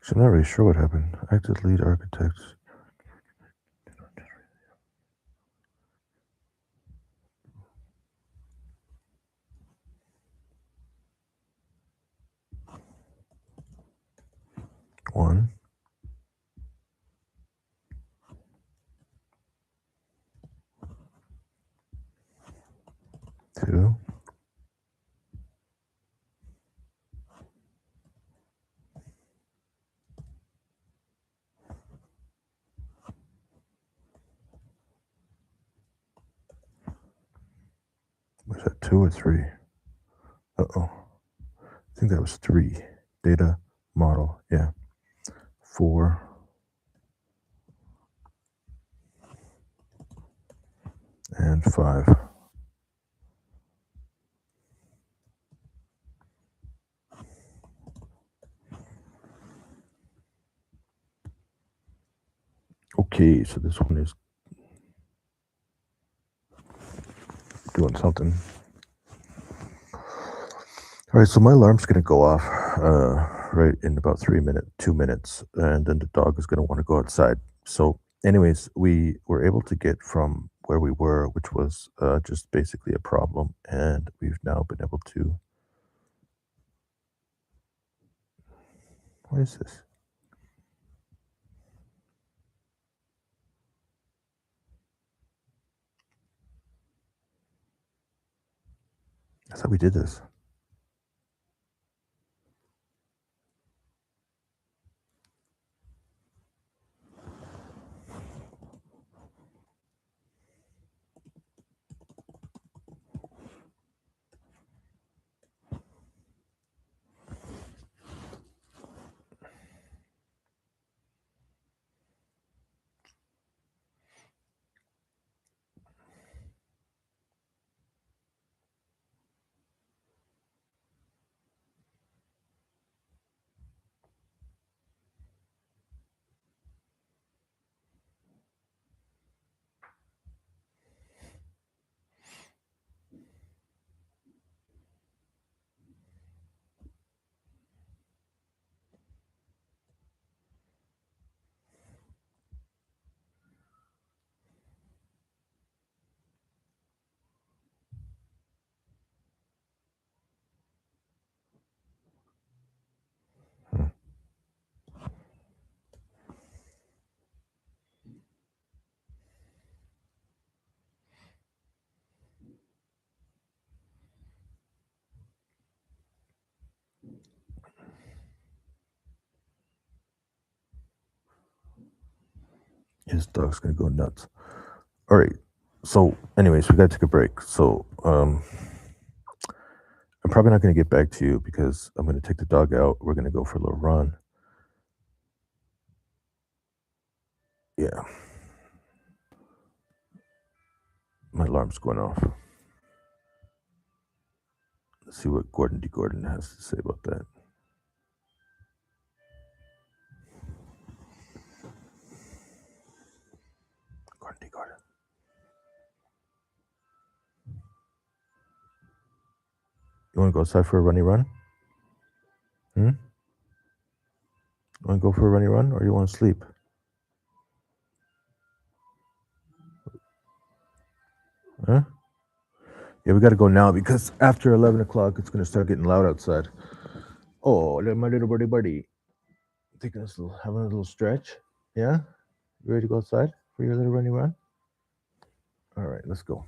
S1: So I'm not really sure what happened. Acted lead architects. One. Two. Is that 2 or 3? Uh-oh. I think that was 3. Data model. Yeah. 4. And 5. Okay, so this one is doing something. All right, so my alarm's going to go off right in about 2 minutes, and then the dog is going to want to go outside. So anyways, we were able to get from where we were, which was just basically a problem, and we've now been able to... What is this? I thought we did this. His dog's gonna go nuts. All right. So, anyways, we gotta take a break. So, I'm probably not gonna get back to you because I'm gonna take the dog out. We're gonna go for a little run. Yeah. My alarm's going off. Let's see what Gordon D. Gordon has to say about that. Gordon D. Gordon. You want to go outside for a runny run? You want to go for a runny run, or you want to sleep? Huh? Yeah, we got to go now because after 11 o'clock, it's going to start getting loud outside. Oh, my little buddy. Having a little stretch. Yeah? You ready to go outside for your little runny run? All right, let's go.